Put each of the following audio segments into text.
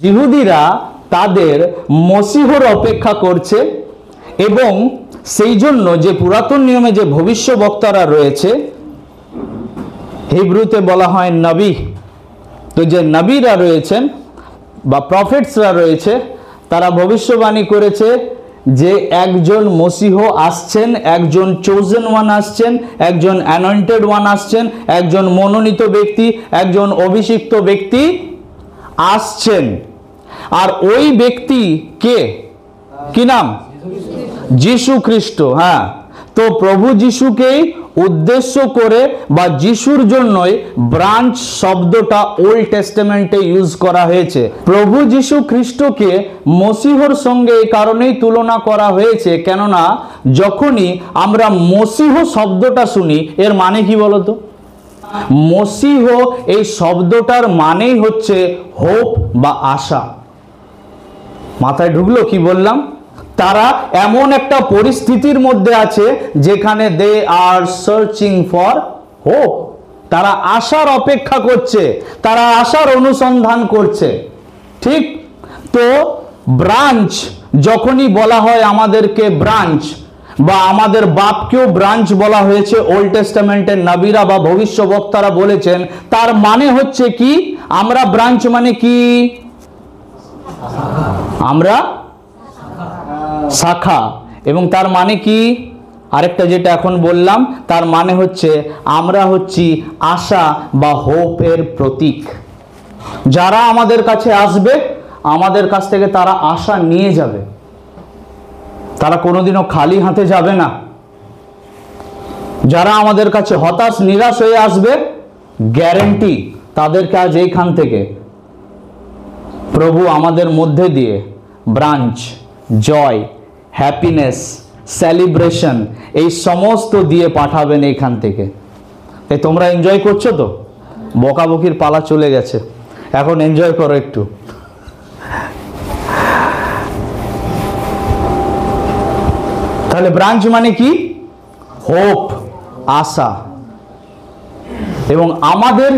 ইহুদিরা তাদের মসিহর অপেক্ষা করছে এবং সেই জন্য যে পুরাতন নিয়মে যে ভবিষ্যবক্তারা রয়েছে, হিব্রুতে বলা হয় নবী, তো যে নবীরা রয়েছেন বা প্রফেটসরা রয়েছে, তারা ভবিষ্যবাণী করেছে যে একজন মসিহ আসছেন, একজন চোজেন ওয়ান আসছেন, একজন অ্যানয়েন্টেড ওয়ান আসছেন, একজন মনোনীত ব্যক্তি, একজন অভিষিক্ত ব্যক্তি আসছেন। আর ওই ব্যক্তি কে, কি নাম? যিশু খ্রিস্ট। হ্যাঁ, তো প্রভু যিশুকেই উদ্দেশ্য করে বা যিশুর জন্যই ব্রাঞ্চ শব্দটা ওল্ড টেস্টামেন্টে ইউজ করা হয়েছে। প্রভু যিশু খ্রিস্টকে মসিহর সঙ্গে এই কারণেই তুলনা করা হয়েছে, কেননা যখনই আমরা মসিহ শব্দটা শুনি, এর মানে কি বলতো? মসিহ এই শব্দটার মানেই হচ্ছে হোপ বা আশা। মাথায় ঢুকলো কি বললাম? তারা এমন একটা পরিস্থিতির মধ্যে আছে যেখানে দে আর সার্চিং ফর হোপ, তারা আশার অপেক্ষা করছে, তারা আশার অনুসন্ধান করছে। ঠিক তো ব্রাঞ্চ যখনই বলা হয় আমাদেরকে ব্রাঞ্চ, বা আমাদের বাপকেও ব্রাঞ্চ বলা হয়েছে, ওল্ড টেস্টামেন্টের নবীরা বা ভবিষ্যবক্তারা বলেছেন, তার মানে হচ্ছে কি? আমরা ব্রাঞ্চ মানে কি? আমরা শাখা। এবং তার মানে কি? আরেকটা যেটা এখন বললাম, তার মানে হচ্ছে আমরা হচ্ছি আশা বা হোপের প্রতীক। যারা আমাদের কাছে আসবে, আমাদের কাছ থেকে তারা আশা নিয়ে যাবে, তারা কোনোদিনও খালি হাতে যাবে না। যারা আমাদের কাছে হতাশ নিরাশ হয়ে আসবে, গ্যারেন্টি তাদেরকে আজ এইখান থেকে প্রভু আমাদের মধ্যে দিয়ে ব্রাঞ্চ, জয়, হ্যাপিনেস, সেলিব্রেশন এই সমস্ত দিয়ে পাঠাবেন এইখান থেকে। এই তোমরা এনজয় করছো তো? বকাবকির পালা চলে গেছে, এখন এনজয় করো একটু। তাহলে ব্রাঞ্চ মানে কি? হোপ, আশা। এবং আমাদের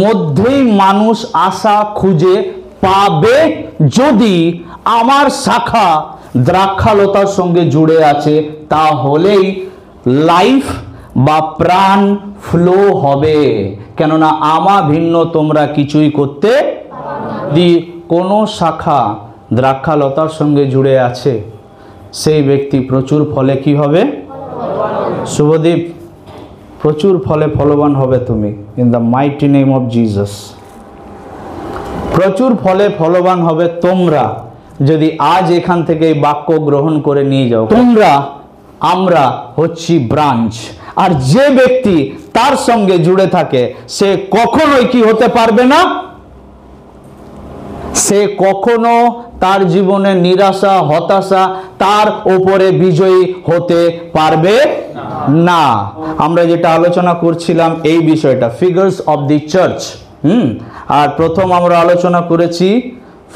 মধ্যেই মানুষ আশা খুঁজে পাবে যদি আমার শাখা দ্রাক্ষালতার সঙ্গে জুড়ে আছে, তাহলেই লাইফ বা প্রাণ ফ্লো হবে। কেননা আমা ভিন্ন তোমরা কিছুই করতে, যদি কোনো শাখা দ্রাক্ষালতার সঙ্গে জুড়ে আছে, সেই ব্যক্তি প্রচুর ফলে কি হবে? শুভদীপ, প্রচুর ফলে ফলবান হবে তুমি, in the mighty name of Jesus. প্রচুর ফলে ফলবান হবে তোমরা যদি আজ এখান থেকে এই বাক্য গ্রহণ করে নিয়ে যাও। তোমরা, আমরা হচ্ছি ব্রাঞ্চ, আর যে ব্যক্তি তার সঙ্গে জুড়ে থাকে সে কখনোই কি হতে পারবে না? সে কখনো তার জীবনে নিরাশা, হতাশা তার উপরে বিজয়ী হতে পারবে না। আমরা যেটা আলোচনা করছিলাম এই বিষয়টা, ফিগার্স অফ দি চার্চ। আর প্রথম আমরা আলোচনা করেছি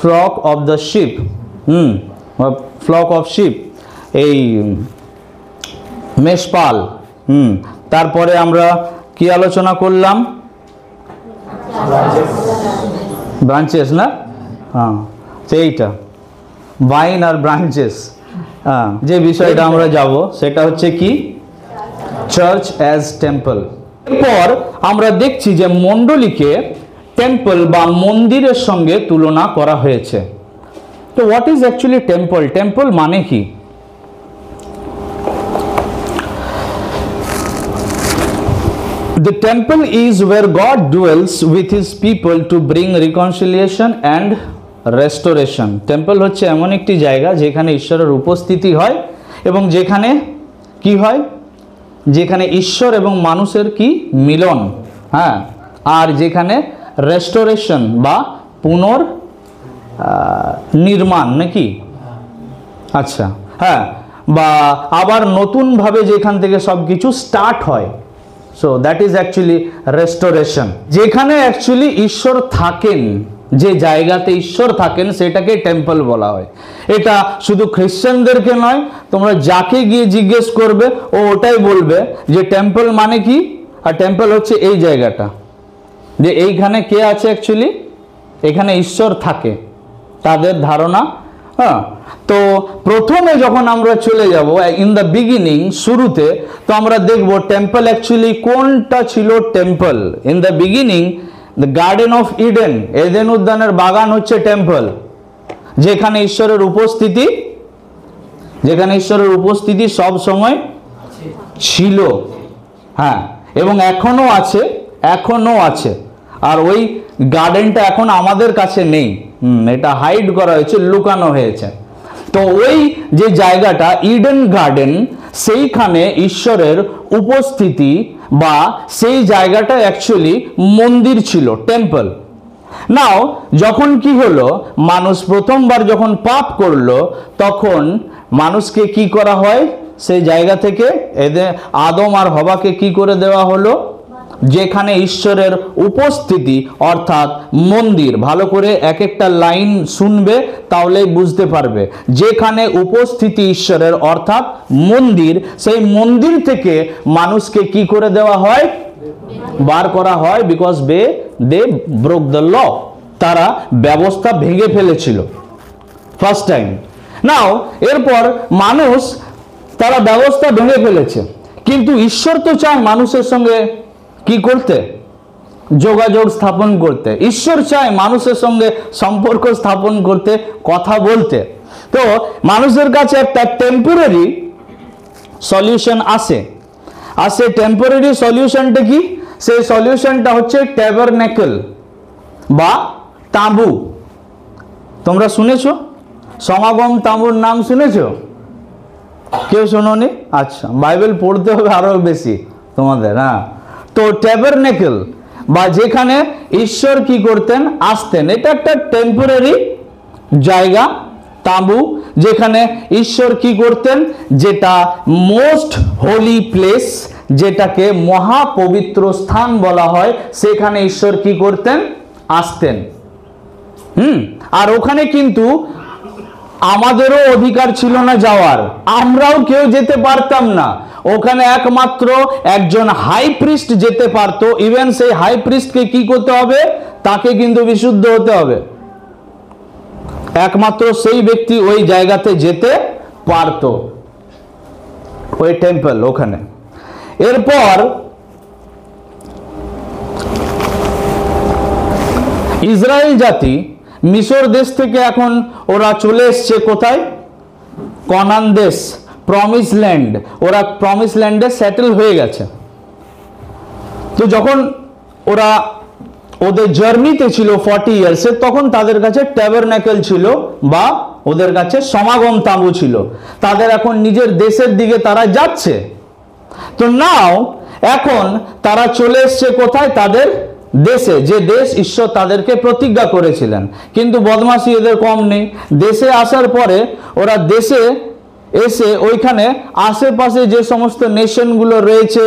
flock of the sheep, flock of sheep, এই মেষপাল। তারপরে আমরা কি আলোচনা করলাম? ব্রাঞ্চেস, না? হ্যাঁ, সেইটা ভাইন আর ব্রাঞ্চেস। হ্যাঁ, যে বিষয়টা আমরা যাব সেটা হচ্ছে কি? Church as temple. এরপর আমরা দেখছি যে মণ্ডলীকে টেম্পল বা মন্দিরের সঙ্গে তুলনা করা হয়েছে। তো what is actually temple? Temple মানে কি? The temple is where God dwells with his people to bring reconciliation and restoration. Temple হচ্ছে এমন একটি জায়গা যেখানে ঈশ্বরের উপস্থিতি হয় এবং যেখানে কি হয়? যেখানে ঈশ্বর এবং মানুষের কি মিলন। হ্যাঁ, আর যেখানে রেস্টোরেশন বা পুনর নির্মাণ, নাকি? আচ্ছা, হ্যাঁ, বা আবার নতুনভাবে যেখান থেকে সব কিছু স্টার্ট হয়। So that is actually restoration. যেখানে অ্যাকচুয়ালি ঈশ্বর থাকেন, যে জায়গাতে ঈশ্বর থাকেন সেটাকে টেম্পল বলা হয়। এটা শুধু খ্রিশ্চানদেরকে নয়, তোমরা যাকে গিয়ে জিজ্ঞেস করবে ও ওটাই বলবে যে টেম্পল মানে কি। আর টেম্পল হচ্ছে এই জায়গাটা, যে এইখানে কে আছে? অ্যাকচুয়ালি এখানে ঈশ্বর থাকে। তাদের ধারণা। হ্যাঁ, তো প্রথমে যখন আমরা চলে যাব ইন দ্য বিগিনিং, শুরুতে, তো আমরা দেখব টেম্পল অ্যাকচুয়ালি কোনটা ছিল temple. In the beginning the garden of Eden, Eden উদ্যানের বাগান হচ্ছে টেম্পল, যেখানে ঈশ্বরের উপস্থিতি, যেখানে ঈশ্বরের উপস্থিতি সব সময় ছিল। হ্যাঁ, এবং এখনো আছে, এখনো আছে। আর ওই গার্ডেনটা এখন আমাদের কাছে নেই, এটা হাইড করা হয়েছে, লুকানো হয়েছে। তো ওই যে জায়গাটা ইডেন গার্ডেন, সেইখানে ঈশ্বরের উপস্থিতি বা সেই জায়গাটা অ্যাকচুয়ালি মন্দির ছিল, টেম্পল। নাও যখন কি হলো, মানুষ প্রথমবার যখন পাপ করলো, তখন মানুষকে কি করা হয়, সেই জায়গা থেকে এদের আদম আর হওয়াকে কি করে দেওয়া হলো, যেখানে ঈশ্বরের উপস্থিতি অর্থাৎ মন্দির, ভালো করে এক একটা লাইন শুনবে তাহলেই বুঝতে পারবে, যেখানে উপস্থিতি ঈশ্বরের অর্থাৎ মন্দির, সেই মন্দির থেকে মানুষকে কি করে দেওয়া হয়, বার করা হয়, because they broke the law, তারা ব্যবস্থা ভেঙে ফেলেছিল ফার্স্ট টাইম। নাও এরপর মানুষ, তারা ব্যবস্থা ভেঙে ফেলেছে, কিন্তু ঈশ্বর তো চায় মানুষের সঙ্গে কি করতে, যোগাযোগ স্থাপন করতে। ঈশ্বর চায় মানুষের সঙ্গে সম্পর্ক স্থাপন করতে, কথা বলতে। তো মানুষের কাছে একটা টেম্পোরারি সলিউশন আসে। টেম্পোরারি সলিউশনটা কি? সেই সলিউশনটা হচ্ছে ট্যাবারনেকেল বা তাঁবু। তোমরা শুনেছো সমাগম তাঁবুর নাম শুনেছো? কেউ শোনোনি? আচ্ছা, বাইবেল পড়তে হবে আরো বেশি তোমাদের। হ্যাঁ, তো ট্যাবারনেকেল বা যেখানে ঈশ্বর কি করতেন, আসতেন, এটা একটা টেম্পোরারি জায়গা, তাঁবু, যেখানে ঈশ্বর কি করতেন, যেটা মোস্ট হোলি প্লেস, যেটাকে মহাপবিত্র স্থান বলা হয়, সেখানে ঈশ্বর কি করতেন, আসতেন। আর ওখানে কিন্তু আমাদেরও অধিকার ছিল না যাওয়ার, আমরাও কেউ যেতে পারতাম না। ওখানে একমাত্র একজন হাই প্রিস্ট যেতে পারত। ইভেন সেই হাই প্রিস্টকে কি করতে হবে, তাকে কিন্তু বিশুদ্ধ হতে হবে। একমাত্র সেই ব্যক্তি ওই জায়গাতে যেতে পারত, ওই টেম্পল ওখানে। এরপর ইসরায়েল জাতি মিশর দেশ থেকে এখন ওরা চলে এসছে কোথায়, কনান দেশ, প্রমিস ল্যান্ড। ওরা প্রমিস ল্যান্ডে সেটেল হয়ে গেছে। তো যখন ওরা ওদের জার্নিতে ছিল 40 ইয়ার্সে, তখন তাদের কাছে ট্যাবারনেকেল ছিল বা ওদের কাছে সমাগম তাঁবু ছিল। তাদের এখন নিজের দেশের দিকে তারা যাচ্ছে। তো নাও এখন তারা চলে এসছে কোথায়, তাদের দেশে, যে দেশ ঈশ্বর তাদেরকে প্রতিজ্ঞা করেছিলেন। কিন্তু বদমাশি এদের কম নেই। দেশে আসার পরে ওরা দেশে এসে ওইখানে আশেপাশে যে সমস্ত নেশনগুলো রয়েছে,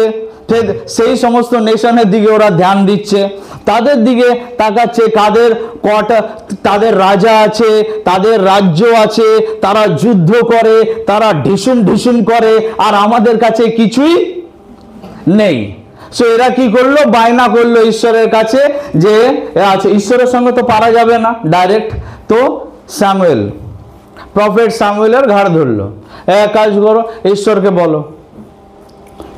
সেই সমস্ত নেশনের দিকে ওরা ধ্যান দিচ্ছে, তাদের দিকে তাকাচ্ছে। তাদের রাজা আছে, তাদের রাজ্য আছে, তারা যুদ্ধ করে, তারা ঢিসুম ঢিসুম করে, আর আমাদের কাছে কিছুই নেই। সো এরা কি করলো, বায়না করলো ঈশ্বরের কাছে যে আচ্ছা, ঈশ্বরের সঙ্গে তো পারা যাবে না ডাইরেক্ট। তো স্যামুয়েল, প্রফেট স্যামুয়েলের ঘাড় ধরলো, এক কাজ করো, ঈশ্বরকে বলো,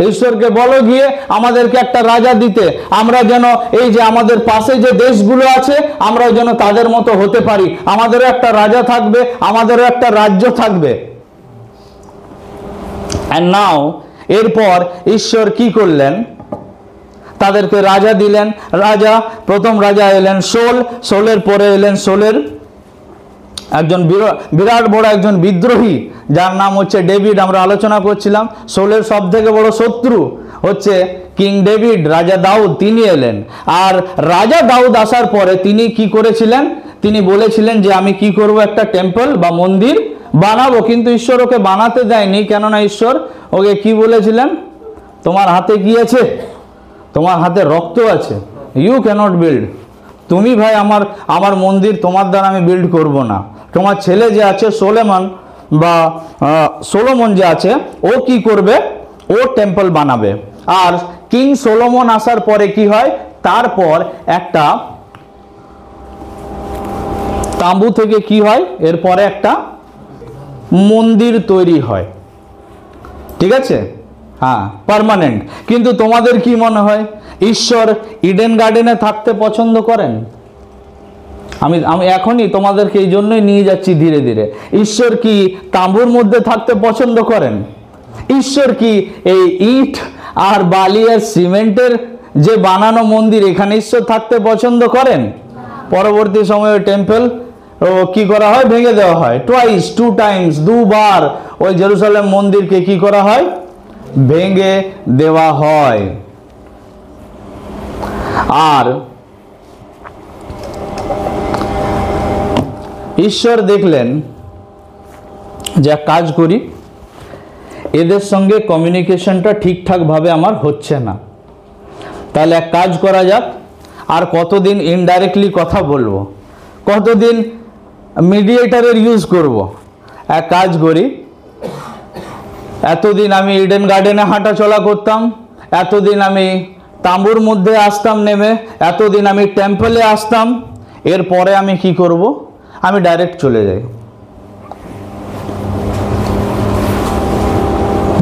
ঈশ্বরকে বলো গিয়ে আমাদেরকে একটা রাজা দিতে, আমরা যেন এই যে আমাদের পাশে যে দেশগুলো আছে, আমরা যেন তাদের মতো হতে পারি, আমাদেরও একটা রাজা থাকবে, আমাদেরও একটা রাজ্য থাকবে। এন্ড নাও এরপর ঈশ্বর কি করলেন, তাদেরকে রাজা দিলেন। প্রথম রাজা এলেন সোলের পরে এলেন সোলের একজন বিরাট বড় একজন বিদ্রোহী, যার নাম হচ্ছে ডেভিড। আমরা আলোচনা করছিলাম সোলের সব থেকে বড় শত্রু হচ্ছে কিং ডেভিড, রাজা দাউদ, তিনি এলেন। আর রাজা দাউদ আসার পরে তিনি কি করেছিলেন, তিনি বলেছিলেন যে আমি কি করব, একটা টেম্পল বা মন্দির বানাবো। কিন্তু ঈশ্বর ওকে বানাতে দেয়নি, কেননা ঈশ্বর ওকে কি বলেছিলেন, তোমার হাতে কি আছে, তোমার হাতে রক্ত আছে, ইউ ক্যানট বিল্ড। তুমি ভাই আমার মন্দির তোমার দ্বারা আমি বিল্ড করব না। তোমার ছেলে যে আছে সোলোমন যে আছে, ও কি করবে, ও টেম্পল বানাবে। আর কিং সোলোমন আসার পরে কি হয়, তারপর একটা তাঁবু থেকে কি হয়, এরপরে একটা মন্দির তৈরি হয়, ঠিক আছে, হ্যাঁ, পার্মানেন্ট। কিন্তু তোমাদের কি মনে হয় ঈশ্বর ইডেন গার্ডেনে থাকতে পছন্দ করেন? আমি এখনই তোমাদেরকে এই জন্যই নিয়ে যাচ্ছি ধীরে ধীরে। ঈশ্বর কি তাঁবুর মধ্যে থাকতে পছন্দ করেন? ঈশ্বর কি এই ইট আর বালি আর সিমেন্টের যে বানানো মন্দির, এখানে ঈশ্বর থাকতে পছন্দ করেন? পরবর্তী সময়ে টেম্পল কি করা হয়, ভেঙে দেওয়া হয়, টুয়াইস, 2 টাইমস, দুবার ওই জেরুজালেম মন্দিরকে কি করা হয়, ভেঙে দেওয়া হয়। আর ঈশ্বর দেখলেন যে কাজ করি, এদের সঙ্গে কমিউনিকেশনটা ঠিকঠাক ভাবে আমার হচ্ছে না, তাহলে এক কাজ করা যাক, আর কতদিন ইনডাইরেক্টলি কথা বলবো, কতদিন মিডিয়েটারের ইউজ করব। এক কাজ করি, এতদিন আমি ইডেন গার্ডেনে হাঁটা চলা করতাম, এতদিন আমি তাঁবুর মধ্যে আসতাম নেমে, এতদিন আমি টেম্পলে আসতাম, এরপরে আমি কি করব, আমি ডাইরেক্ট চলে যাই,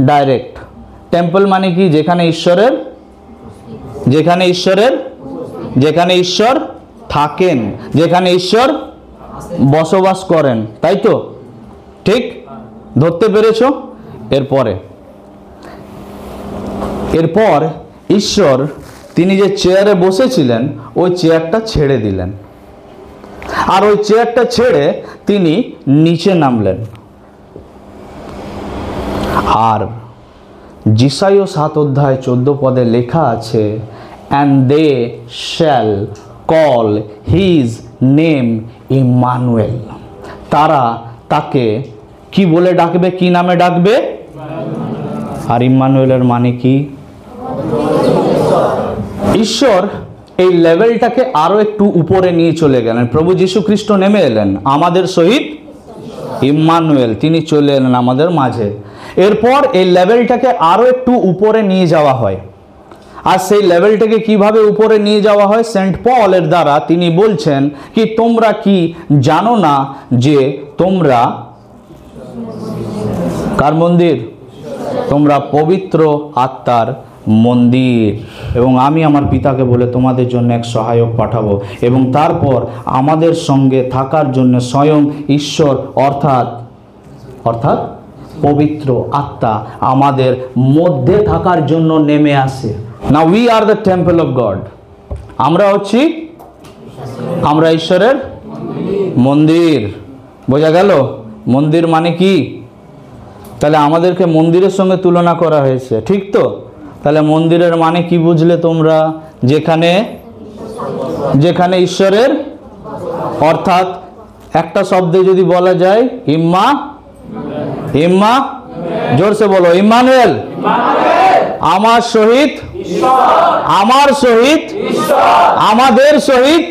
ডাইরেক্ট। টেম্পল মানে কি, যেখানে ঈশ্বর থাকেন, যেখানে ঈশ্বর বসবাস করেন, তাই তো? ঠিক ধরতে পেরেছ? এরপর ঈশ্বর তিনি যে চেয়ারে বসেছিলেন ওই চেয়ারটা ছেড়ে দিলেন, আর ওই চেয়ারটা ছেড়ে তিনি নিচে নামলেন। আর যিশায় 7 অধ্যায় 14 পদে লেখা আছে, and they shall call his name Emmanuel, তারা তাকে কি বলে ডাকবে, কি নামে ডাকবে? আর ইম্মানুয়েলের মানে কি? ঈশ্বর এই লেভেলটাকে আরো একটু উপরে নিয়ে চলে গেলেন। প্রভু যীশু খ্রিস্ট নেমে এলেন আমাদের সহিত ইম্মানুয়েল, তিনি চলে এলেন আমাদের মাঝে। এরপর এই লেভেলটাকে আরো একটু উপরে নিয়ে যাওয়া হয়। আর সেই লেভেলটাকে কিভাবে উপরে নিয়ে যাওয়া হয়, সেন্ট পলের দ্বারা তিনি বলছেন কি, তোমরা কি জানো না যে তোমরা কার মন্দির? তোমরা পবিত্র আত্মার মন্দির, এবং আমি আমার পিতাকে বলে তোমাদের জন্য এক সহায়ক পাঠাবো, এবং তারপর আমাদের সঙ্গে থাকার জন্য স্বয়ং ঈশ্বর অর্থাৎ পবিত্র আত্মা আমাদের মধ্যে থাকার জন্য নেমে আসে। Now we are the temple of God. আমরা ঈশ্বরের মন্দির। বোঝা গেল? মন্দির মানে কি? তাহলে আমাদেরকে মন্দিরের সঙ্গে তুলনা করা হয়েছে, ঠিক তো? তাহলে মন্দিরের মানে কি বুঝলে তোমরা? যেখানে ঈশ্বরের, অর্থাৎ একটা শব্দে যদি বলা যায়, ইম্মা, জোরসে বলো, ইম্মানুয়েল, আমার সহিত, আমাদের সহিত।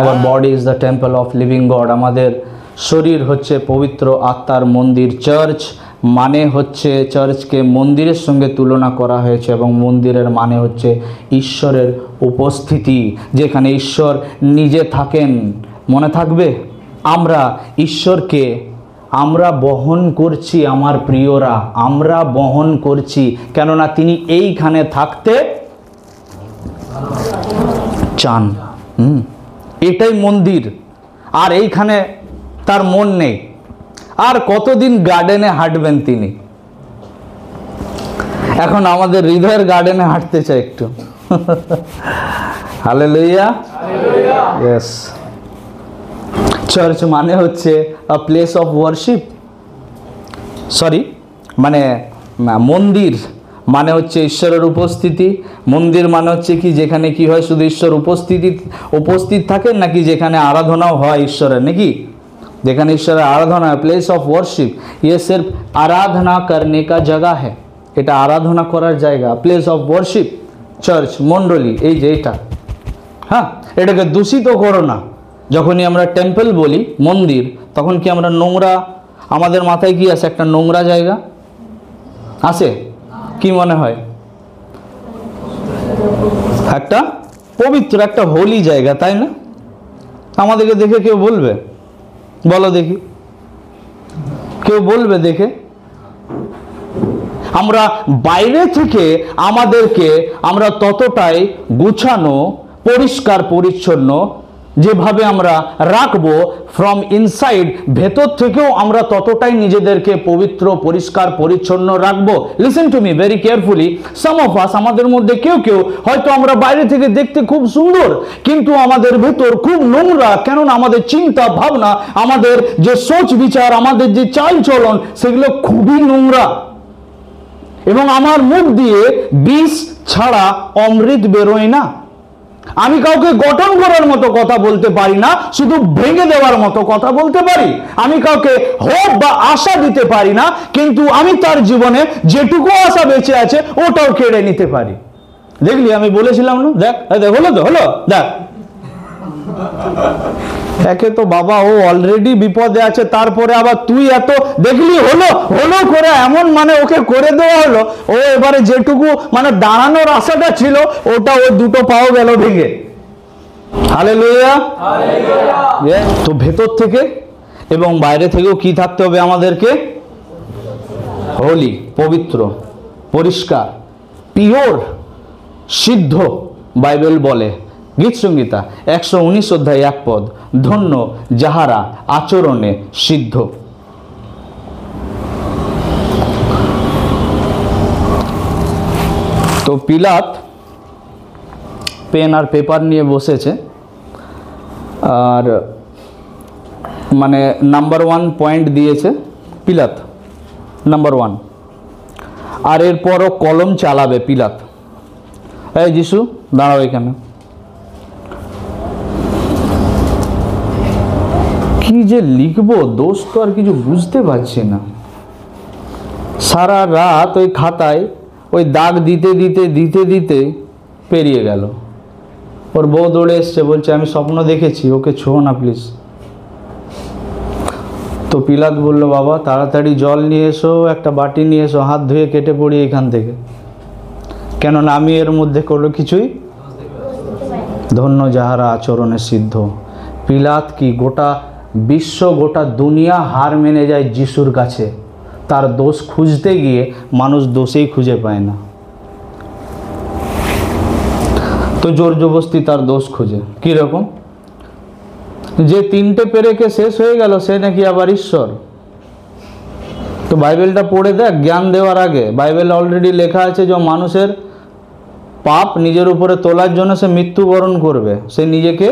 Our body is the temple of living God. আমাদের শরীর হচ্ছে পবিত্র আত্মার মন্দির। চার্চ মানে হচ্ছে, চার্চকে মন্দিরের সঙ্গে তুলনা করা হয়েছে, এবং মন্দিরের মানে হচ্ছে ঈশ্বরের উপস্থিতি, যেখানে ঈশ্বর নিজে থাকেন। মনে থাকবে, আমরা ঈশ্বরকে আমরা বহন করছি, আমার প্রিয়রা, আমরা বহন করছি, কেননা তিনি এইখানে থাকতে চান। এটাই মন্দির। আর এইখানে তার মন নেই। আর কতদিন গার্ডেনে হাঁটবেন তিনি? এখন আমাদের হৃদয়ের গার্ডেনে হাঁটতে চাই একটু। Hallelujah, yes. চার্চ মানে হচ্ছে আ প্লেস অফ ওয়ার্শিপ, মানে মন্দির মানে হচ্ছে ঈশ্বরের উপস্থিতি। মন্দির মানে হচ্ছে কি, যেখানে কি হয়, শুধু ঈশ্বর উপস্থিত থাকেন, নাকি যেখানে আরাধনাও হয় ঈশ্বরের, নাকি যেখানে ঈশ্বরের আরাধনা হয়। প্লেস অফ ওয়ার্শিপ, ইয়ে সির্ফ আরাধনা করনে কা জায়গা হ্যাঁ, এটা আরাধনা করার জায়গা। প্লেস অফ ওয়ার্শিপ, চার্চ, মণ্ডলী, এই যে এটা, হ্যাঁ, এটাকে দূষিত করো না। যখনই আমরা টেম্পল বলি, মন্দির, তখন কি আমরা নোংরা, আমাদের মাথায় কি আসে? একটা নোংরা জায়গা আসে? কি মনে হয়? একটা পবিত্র, একটা হোলি জায়গা, তাই না? আমাদেরকে দেখে কেউ বলবে? বলো দেখি, কেউ বলবে দেখে? আমরা বাইরে থেকে আমাদেরকে আমরা ততটাই গুছানো, পরিষ্কার পরিচ্ছন্ন যেভাবে আমরা রাখবো, ফ্রম ইনসাইড, ভেতর থেকেও আমরা ততটাই নিজেদেরকে পবিত্র, পরিষ্কার পরিচ্ছন্ন রাখবো। Listen to me very carefully. Some of us, আমাদের মধ্যে কেউ কেউ হয়তো আমরা বাইরে থেকে দেখতে খুব সুন্দর, কিন্তু আমাদের ভেতর খুব নোংরা। কেননা আমাদের চিন্তা ভাবনা, আমাদের যে সোচ বিচার, আমাদের যে চাল চলন, সেগুলো খুবই নোংরা। এবং আমার মুখ দিয়ে বিষ ছাড়া অমৃত বেরোয় না। আমি কাউকে গঠন করার মতো কথা বলতে পারি না, শুধু ভেঙে দেওয়ার মতো কথা বলতে পারি। আমি কাউকে হোপ বা আশা দিতে পারি না, কিন্তু আমি তার জীবনে যেটুকু আশা বেঁচে আছে ওটাও কেড়ে নিতে পারি। দেখলি, আমি বলেছিলাম না? দেখ, হলো তো, হলো, দেখ। একে তো বাবা ও অলরেডি বিপদে আছে, তারপরে আবার তুই এত দেখলি, হলো হলো করে এমন মানে ওকে করে দেওয়া হলো, ও এবারে যেটুকু মানে দাঁড়ানোর আশাটা ছিল ওটা ও দুটো পাও গেল ভেঙে। হালেলুয়া। তো ভেতর থেকে এবং বাইরে থেকেও কি থাকতে হবে আমাদেরকে? হোলি, পবিত্র, পরিষ্কার, পিওর, সিদ্ধ। বাইবেল বলে গীত সংহিতা 119 অধ্যায় 1 পদ, ধন্য যাহারা আচরণে সিদ্ধ। তো পিলাত পেন আর পেপার নিয়ে বসেছে, আর মানে নাম্বার 1 পয়েন্ট দিয়েছে পিলাত, নাম্বার 1। আর এরপরও কলম চালাবে পিলাত। এই যিশু দাঁড়াও এখানে। কি যে লিখবো দোষ তো আর কিছু বুঝতে পারছি না। সারা রাত ওই খাতায় ওই দাগ দিতে দিতে দিতে দিতে পেরিয়ে গেল। ওর বউ দৌড়ে এসছে, বলছে আমি স্বপ্ন দেখেছি, ওকে ছোঁও না প্লিজ। তো পিলাত বলল, বাবা তাড়াতাড়ি জল নিয়ে এসো, একটা বাটি নিয়ে এসো, হাত ধুয়ে কেটে পড়ি এখান থেকে, কেননা আমি এর মধ্যে কোনো কিছুই। ধন্য যাহারা আচরণে সিদ্ধ। পিলাত কি গোটা বিশ্ব, গোটা দুনিয়া হার মেনে যায় যিশুর কাছে। তার দোষ খুঁজতে গিয়ে মানুষ দোষেই খুঁজে পায় না, তো জোর জবরদস্তি তার দোষ খুঁজে। কিরকম? যে 3টে পেরেকে শেষ হয়ে গেল সে নাকি আবার ঈশ্বর। তো বাইবেলটা পড়ে দেখ জ্ঞান দেওয়ার আগে। বাইবেল অলরেডি লেখা আছে যে মানুষের পাপ নিজের উপরে তোলার জন্য সে মৃত্যুবরণ করবে, সে নিজেকে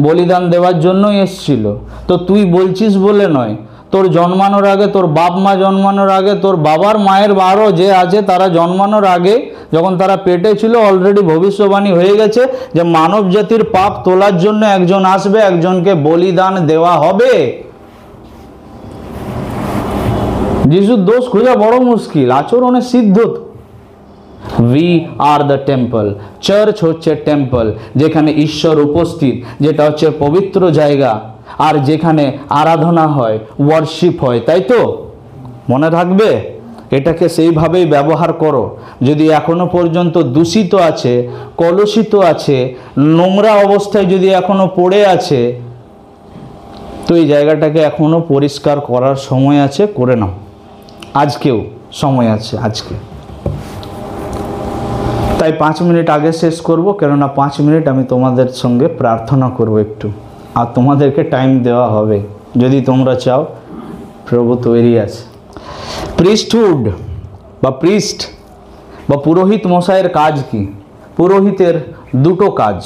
বলিদান দেওয়ার জন্যই এসেছিল। তো তুই বলছিস বলে নয়, তোর জন্মানোর আগে, তোর বাপ মা জন্মানোর আগে, তোর বাবার মায়ের বারও যে আছে তারা জন্মানোর আগে, যখন তারা পেটে ছিল, অলরেডি ভবিষ্যবাণী হয়ে গেছে যে মানব জাতির পাপ তোলার জন্য একজন আসবে, একজনকে বলিদান দেওয়া হবে। যিশুর দোষ খোঁজা বড় মুশকিল। আচরণে সিদ্ধ। We are the temple. Church হচ্ছে টেম্পল, যেখানে ঈশ্বর উপস্থিত, যেটা হচ্ছে পবিত্র জায়গা, আর যেখানে আরাধনা হয়, ওয়ার্শিপ হয়, তাই তো? মনে থাকবে, এটাকে সেইভাবেই ব্যবহার করো। যদি এখনো পর্যন্ত দূষিত আছে, কলুষিত আছে, নোংরা অবস্থায় যদি এখনো পড়ে আছে, তো এই জায়গাটাকে এখনো পরিষ্কার করার সময় আছে, করে নাও। আজকেও সময় আছে, আজকে। তাই 5 মিনিট আগে শেষ করব, কেননা 5 মিনিট আমি তোমাদের সঙ্গে প্রার্থনা করব একটু, আর তোমাদেরকে টাইম দেওয়া হবে যদি তোমরা চাও। প্রভু তৈরি আছে। প্রিস্টহুড বা প্রিস্ট বা পুরোহিত মশাইয়ের কাজ কি? পুরোহিতের দুটো কাজ,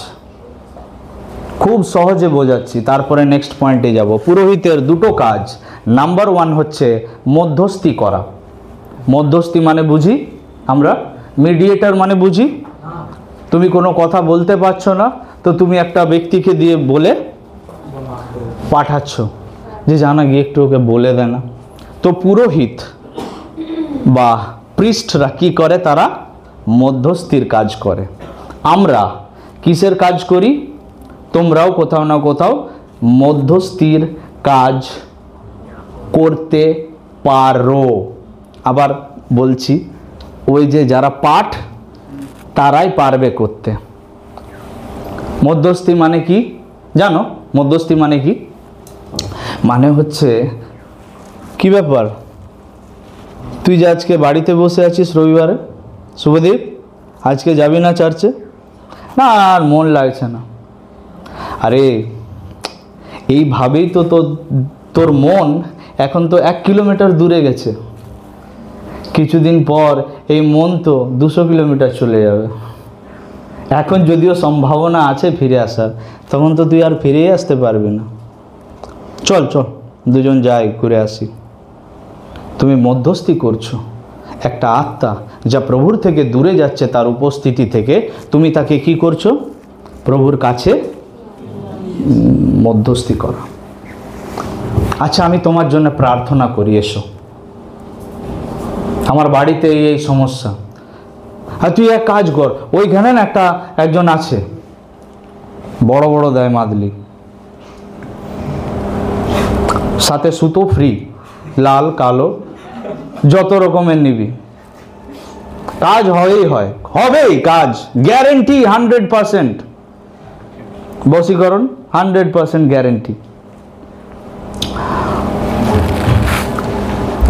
খুব সহজে বোঝাচ্ছি, তারপরে নেক্সট পয়েন্টে যাব। পুরোহিতের দুটো কাজ। নাম্বার 1 হচ্ছে মধ্যস্থি করা। মধ্যস্থি মানে বুঝি আমরা, মিডিয়েটর মানে বুঝি। তুমি কোনো কথা বলতে পারছো না, তো তুমি একটা ব্যক্তিকে দিয়ে বলে পাঠাচ্ছ যে জানা গিয়ে একটু ওকে বলে দেয় না। তো পুরোহিত বা প্রিস্টরা কি করে? তারা মধ্যস্থির কাজ করে। আমরা কিসের কাজ করি? তোমরাও কোথাও না কোথাও মধ্যস্থির কাজ করতে পারো। আবার বলছি, ওই যে যারা পাঠ তারাই পারবে করতে। মধ্যস্থি মানে কি জানো? মধ্যস্থি মানে কি? মানে হচ্ছে কি ব্যাপার, তুই যে আজকে বাড়িতে বসে আছিস রবিবারে, শুভদীপ আজকে যাবি না চার্চে? না আর মন লাগছে না। আরে এইভাবেই তো তোর মন এখন তো 1 কিলোমিটার দূরে গেছে, কিছুদিন পর এই মন তো 200 কিলোমিটার চলে যাবে। এখন যদিও সম্ভাবনা আছে ফিরে আসার, তখন তো তুই আর ফিরেই আসতে পারবি না। চল চল দুজন যাই, ঘুরে আসি। তুমি মধ্যস্থি করছো, একটা আত্মা যা প্রভুর থেকে দূরে যাচ্ছে তার উপস্থিতি থেকে তুমি তাকে কি করছো? প্রভুর কাছে মধ্যস্থি করা। আচ্ছা আমি তোমার জন্য প্রার্থনা করি, এসো। আমার বাড়িতে এই সমস্যা, আর তুই এক কাজ কর, ওইখানে না একজন আছে, বড় বড় দেয় মাদলি, সাথে সুতো ফ্রি, লাল কালো যত রকমের নিবি, কাজ হবেই কাজ, গ্যারেন্টি 100%, বশীকরণ 100% গ্যারেন্টি।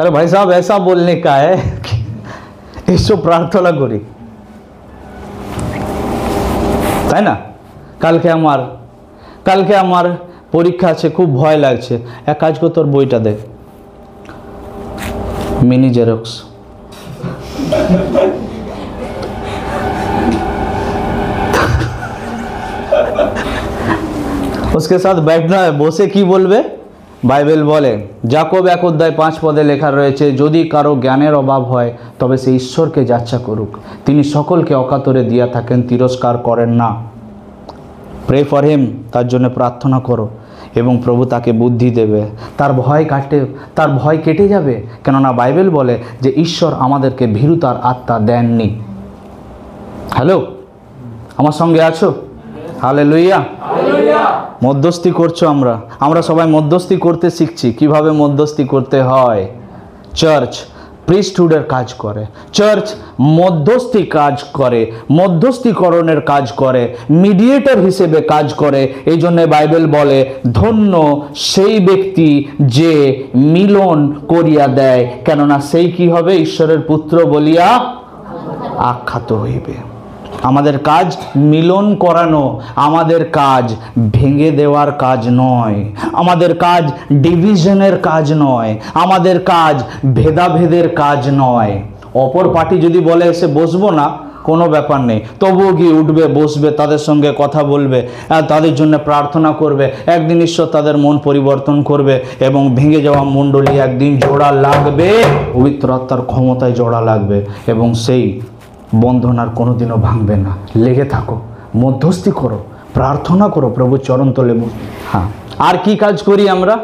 अरे भाई साहब ऐसा बोलने का है, এসো প্রার্থনা করি, তাই না? কালকে আমার পরীক্ষা আছে, খুব ভয় লাগছে। এক কাজ কর, তোর বইটা দে, मिनी जेरोक्स। उसके साथ बैठना है, বসে কি বলবে? বাইবেল বলে যাকব 1 অধ্যায় 5 পদে লেখা রয়েছে, যদি কারো জ্ঞানের অভাব হয় তবে সে ঈশ্বরকে যাচ্ছা করুক, তিনি সকলকে অকাতরে দিয়া থাকেন, তিরস্কার করেন না। প্রে ফর হিম, তার জন্য প্রার্থনা করো এবং প্রভু তাকে বুদ্ধি দেবে, তার ভয় কেটে যাবে। কেননা বাইবেল বলে যে ঈশ্বর আমাদেরকে ভীরুতার আত্মা দেননি। হ্যালো, আমার সঙ্গে আছো? হালেলুয়া। মধ্যস্থি করছো, আমরা সবাই মধ্যস্থি করতে শিখছি। কিভাবে মধ্যস্থি করতে হয়? চার্চ প্রিস্টহুডের কাজ করে, চার্চ মধ্যস্থি কাজ করে, মধ্যস্থিকরণের কাজ করে, মিডিয়েটর হিসেবে কাজ করে। এই জন্য বাইবেল বলে ধন্য সেই ব্যক্তি যে মিলন করিয়া দেয়, কেননা সেই কি হবে? ঈশ্বরের পুত্র বলিয়া আখ্যাত হইবে। আমাদের কাজ মিলন করানো, আমাদের কাজ ভেঙে দেওয়ার কাজ নয়, আমাদের কাজ ডিভিশনের কাজ নয়, আমাদের কাজ ভেদাভেদের কাজ নয়। অপর পার্টি যদি বলে এসে বসবো না, কোনো ব্যাপার নেই, তবুও গিয়ে উঠবে, বসবে, তাদের সঙ্গে কথা বলবে, তাদের জন্য প্রার্থনা করবে। একদিন ঈশ্বর তাদের মন পরিবর্তন করবে এবং ভেঙে যাওয়া মণ্ডলী একদিন জোড়া লাগবে, পবিত্র আত্মার ক্ষমতায় জোড়া লাগবে এবং সেই বন্ধন আর কোনোদিনও ভাঙবে না। লেগে থাকো, মধ্যস্থি করো, প্রার্থনা করো, প্রভু চরণ তলে। হ্যাঁ, আর কি কাজ করি আমরা?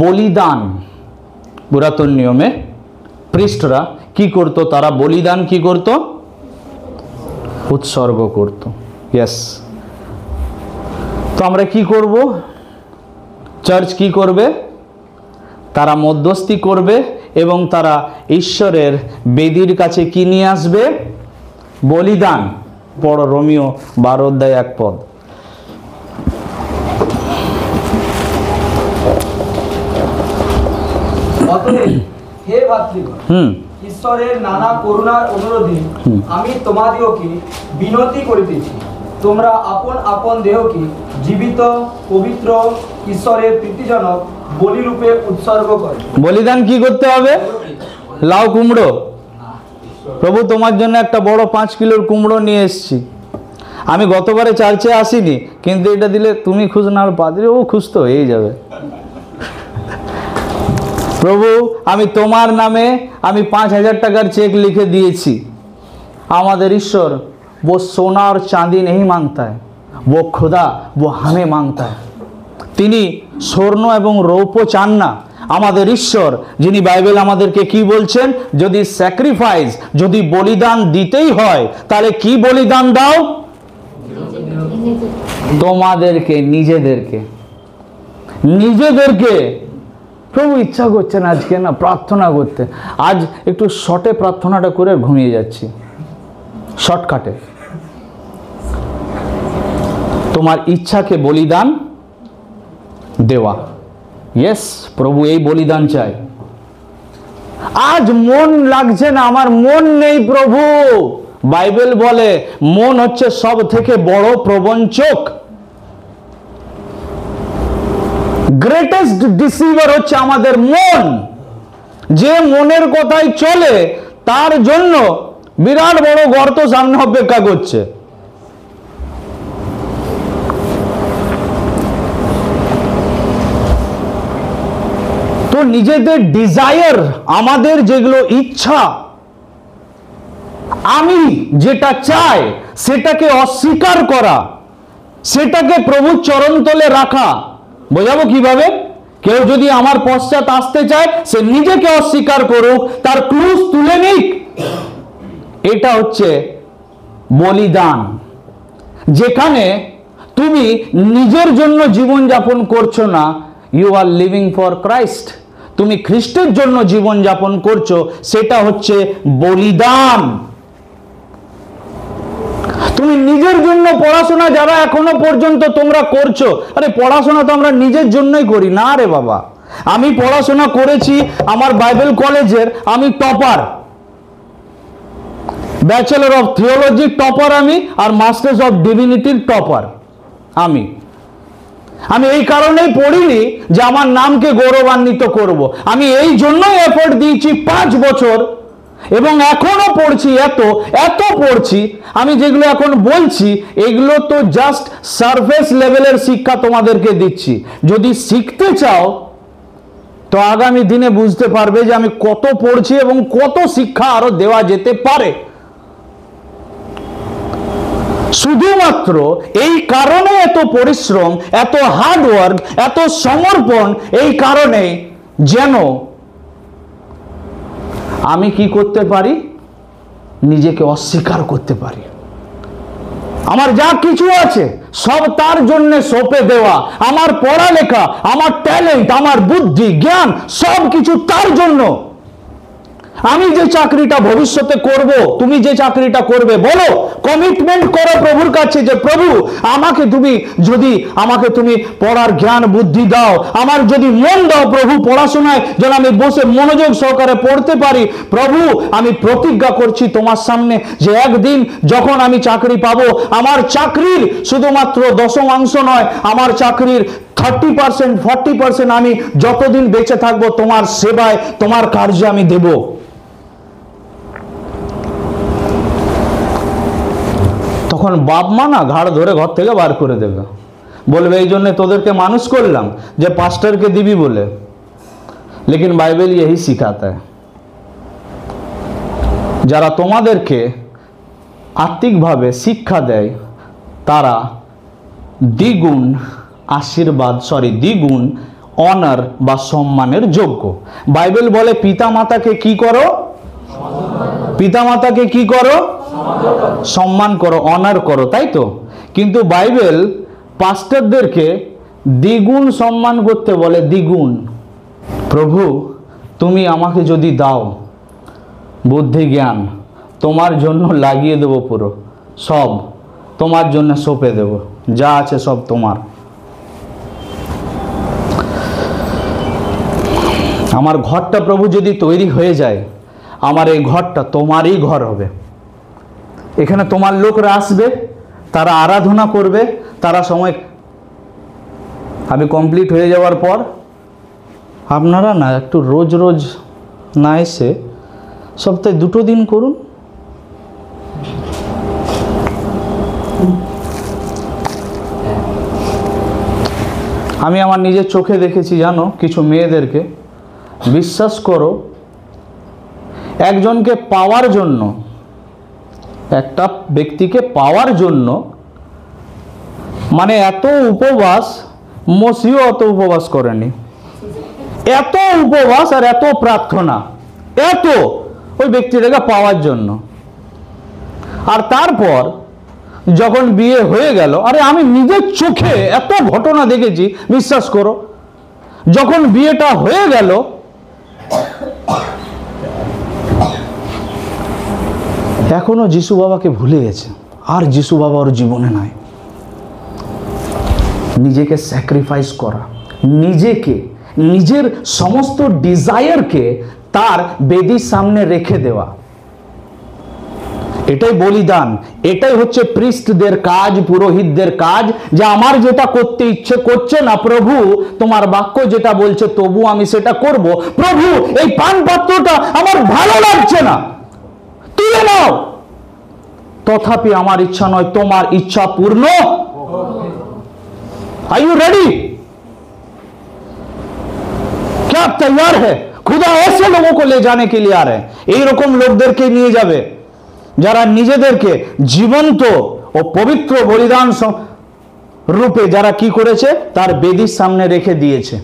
বলিদান। পুরাতন নিয়মে প্রিস্টরা কি করতো? তারা বলিদান কি করতো? উৎসর্গ করত। ইয়েস। তো আমরা কি করব? চার্চ কি করবে? তারা মধ্যস্থি করবে এবং তারা ঈশ্বরের বেদির কাছে কি নিয়ে আসবে? বলিদান। পড়ো রোমিও 12 অধ্যায় 1 পদ। হে ভাতৃগণ, ঈশ্বরের নানা করুণার অনুরোধে আমি তোমাদিওকে বিনতি করিতেছি, তোমরা আপন আপন দেহকে জীবিত, পবিত্র, ঈশ্বরের প্রীতিজনক বলিরূপে উৎসর্গ করো। বলিদান কি করতে হবে? লাউ কুমড়ো। প্রভু তোমার জন্য একটা বড় 5 কিলোর কুমড়ো নিয়ে এসেছি। আমি গতবারে চার্চে আসিনি, কিন্তু এটা দিলে তুমি খুশ না, পাদ্রী ও খুশ তো হয়ে যাবে। প্রভু আমি তোমার নামে 5,000 টাকার চেক লিখে দিয়েছি। আমাদের ঈশ্বর वो सोना और चांदी नहीं मांगता है, वो खुदा वो हमें मांगता है। তিনি স্বর্ণ এবং রৌপ্য চান না। আমাদের ঈশ্বর, যিনি বাইবেল আমাদেরকে কি বলছেন? যদি স্যাক্রিফাইস, যদি বলিদান দিতেই হয়, তাহলে কি বলিদান দাও? তোমাদেরকে, নিজেদেরকে। প্রভু ইচ্ছা করছে না আজকে না প্রার্থনা করতে, আজ একটু শর্টে প্রার্থনাটা করে ঘুমিয়ে যাচ্ছি, শর্টকাটে। তোমার ইচ্ছাকে বলিদান দেওয়া। ইয়েস, প্রভু এই বলিদান চাই। আজ মন লাগছে না, আমার মন নেই প্রভু। বাইবেল বলে মন হচ্ছে সব থেকে বড় প্রবঞ্চক। গ্রেটেস্ট ডিসিভার হচ্ছে আমাদের মন। যে মনের কথাই চলে তার জন্য বিরাট বড় গর্ত সামনে অপেক্ষা করছে। তো নিজেদের ডিজায়ার, আমাদের যেগুলো ইচ্ছা, আমি যেটা চাই সেটাকে অস্বীকার করা, সেটাকে প্রভুর চরণতলে রাখা। বোঝাবো কিভাবে? কেউ যদি আমার পশ্চাৎ আসতে চায়, সে নিজেকে অস্বীকার করুক, তার ক্রুশ তুলে নিক। এটা হচ্ছে বলিদান, যেখানে তুমি নিজের জন্য জীবন যাপন করছো না, you are living for Christ. তুমি খ্রিস্টের জন্য জীবন যাপন করছো, সেটা হচ্ছে বলিদান। তুমি নিজের জন্য পড়াশোনা যারা এখনো পর্যন্ত তোমরা করছো, আরে পড়াশোনা তো আমরা নিজের জন্যই করি না রে বাবা। আমি পড়াশোনা করেছি আমার বাইবেল কলেজের, আমি topper, bachelor of theology topper আমি, আর মাস্টার্স অফ ডিভিনিটির টপার আমি। আমি এই কারণেই পড়িনি যে আমার নামকে গৌরবান্বিত করব। আমি এই জন্যই এফোর্ট দিয়েছি 5 বছর, এবং এখনো পড়ছি, এত পড়ছি। আমি যেগুলো এখন বলছি এগুলো তো জাস্ট সারফেস লেভেলের শিক্ষা তোমাদেরকে দিচ্ছি। যদি শিখতে চাও তো আগামী দিনে বুঝতে পারবে যে আমি কত পড়ছি এবং কত শিক্ষা আরো দেওয়া যেতে পারে। শুধুমাত্র এই কারণে এত পরিশ্রম, এত হার্ডওয়ার্ক, এত সমর্পণ, এই কারণে যেন আমি কি করতে পারি, নিজেকে অস্বীকার করতে পারি। আমার যা কিছু আছে সব তার জন্য সঁপে দেওয়া। আমার পড়ালেখা, আমার ট্যালেন্ট, আমার বুদ্ধি, জ্ঞান সব কিছু তার জন্য। আমি যে চাকরিটা ভবিষ্যতে করব, তুমি যে চাকরিটা করবে, বলো, কমিটমেন্ট করো প্রভুর কাছে যে প্রভু আমাকে তুমি পড়ার জ্ঞান বুদ্ধি দাও, আমার যদি মন দাও প্রভু পড়াশোনায়, যেন আমি বসে মনোযোগ সহকারে পড়তে পারি। প্রভু আমি প্রতিজ্ঞা করছি তোমার সামনে যে একদিন যখন আমি চাকরি পাবো, আমার চাকরির শুধুমাত্র দশমাংশ নয়, আমার চাকরির 30%, 40% আমি যতদিন বেঁচে থাকবো তোমার সেবায়, তোমার কার্যে আমি দেব। তখন বাপ মা না ঘাড় ধরে ঘর থেকে বার করে দেবে, বলবে এই জন্য তোদেরকে মানুষ করলাম যে পাস্টারকে দিবি বলে। লেকিন বাইবেল यही सिखाता है, যারা তোমাদেরকে আত্মিকভাবে শিক্ষা দেয় তারা দ্বিগুণ আশীর্বাদ, দ্বিগুণ অনার বা সম্মানের যোগ্য। বাইবেল বলে পিতামাতাকে কি করো? পিতামাতাকে কি করো? সম্মান করো, অনার করো, তাই তো? কিন্তু বাইবেল পাস্টারদেরকে দ্বিগুণ সম্মান করতে বলে, দ্বিগুণ। প্রভু তুমি আমাকে যদি দাও বুদ্ধি জ্ঞান, তোমার জন্য লাগিয়ে দেব, পুরো সব তোমার জন্য সঁপে দেব, যা আছে সব তোমার। আমার ঘরটা প্রভু যদি তৈরি হয়ে যায়, আমার এই ঘরটা তোমারই ঘর হবে। এখানে তোমার লোকরা আসবে, তারা আরাধনা করবে, তারা সময় আমি কমপ্লিট হয়ে যাওয়ার পর আপনারা না একটু রোজ রোজ না এসে সপ্তাহে 2 দিন করুন। আমি আমার নিজের চোখে দেখেছি, জানো, কিছু মেয়েদেরকে, বিশ্বাস করো, একজনকে পাওয়ার জন্য, একটা ব্যক্তিকে পাওয়ার জন্য, মানে এত উপবাস, মসিও অত উপবাস করেনি, এত উপবাস আর এত প্রার্থনা, এত ওই ব্যক্তিটাকে পাওয়ার জন্য। আর তারপর যখন বিয়ে হয়ে গেল, আরে আমি নিজের চোখে এত ঘটনা দেখেছি, বিশ্বাস করো, যখন বিয়েটা হয়ে গেল এখনো যিশু বাবাকে ভুলে গেছে, আর যিশু বাবা ওর জীবনে নাই। নিজেকে স্যাক্রিফাইস করা, নিজেকে, নিজের সমস্ত ডিজায়ারকে তার বেদির সামনে রেখে দেওয়া, এটাই বলিদান। এটাই হচ্ছে প্রিস্টদের কাজ, পুরোহিতদের কাজ, যে আমার যেটা করতে ইচ্ছে করছে না প্রভু, তোমার বাক্য যেটা বলছে তবু আমি সেটা করব। প্রভু, এই পান পাত্রটা আমার ভালো লাগছে না, তুলে নাও, তথাপি আমার ইচ্ছা নয়, তোমার ইচ্ছা পূর্ণ। Are you ready? क्या आप तैयार है? खुदा ऐसे लोगों को ले जाने के लिए आ रहे हैं, এইরকম লোকদেরকে নিয়ে যাবে যারা নিজেদেরকে জীবন্ত ও পবিত্র বলিদান রূপে যারা কি করেছে, তার বেদির সামনে রেখে দিয়েছে।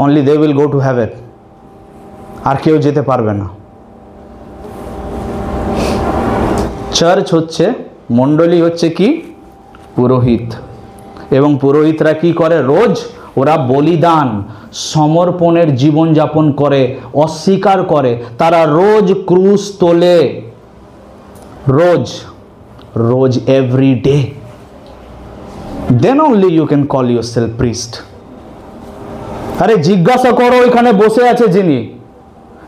Only they will go to heaven, আর কেউ যেতে পারবে না। চার্চ হচ্ছে, মণ্ডলী হচ্ছে কি, পুরোহিত। এবং পুরোহিতরা কি করে? রোজ ওরা বলিদান, সমর্পণের জীবন যাপন করে, অস্বীকার করে। তারা রোজ ক্রুশ তোলে, রোজ রোজ, every day. Then only you can call yourself priest. আরে জিজ্ঞাসা করো, এখানে বসে আছে যিনি,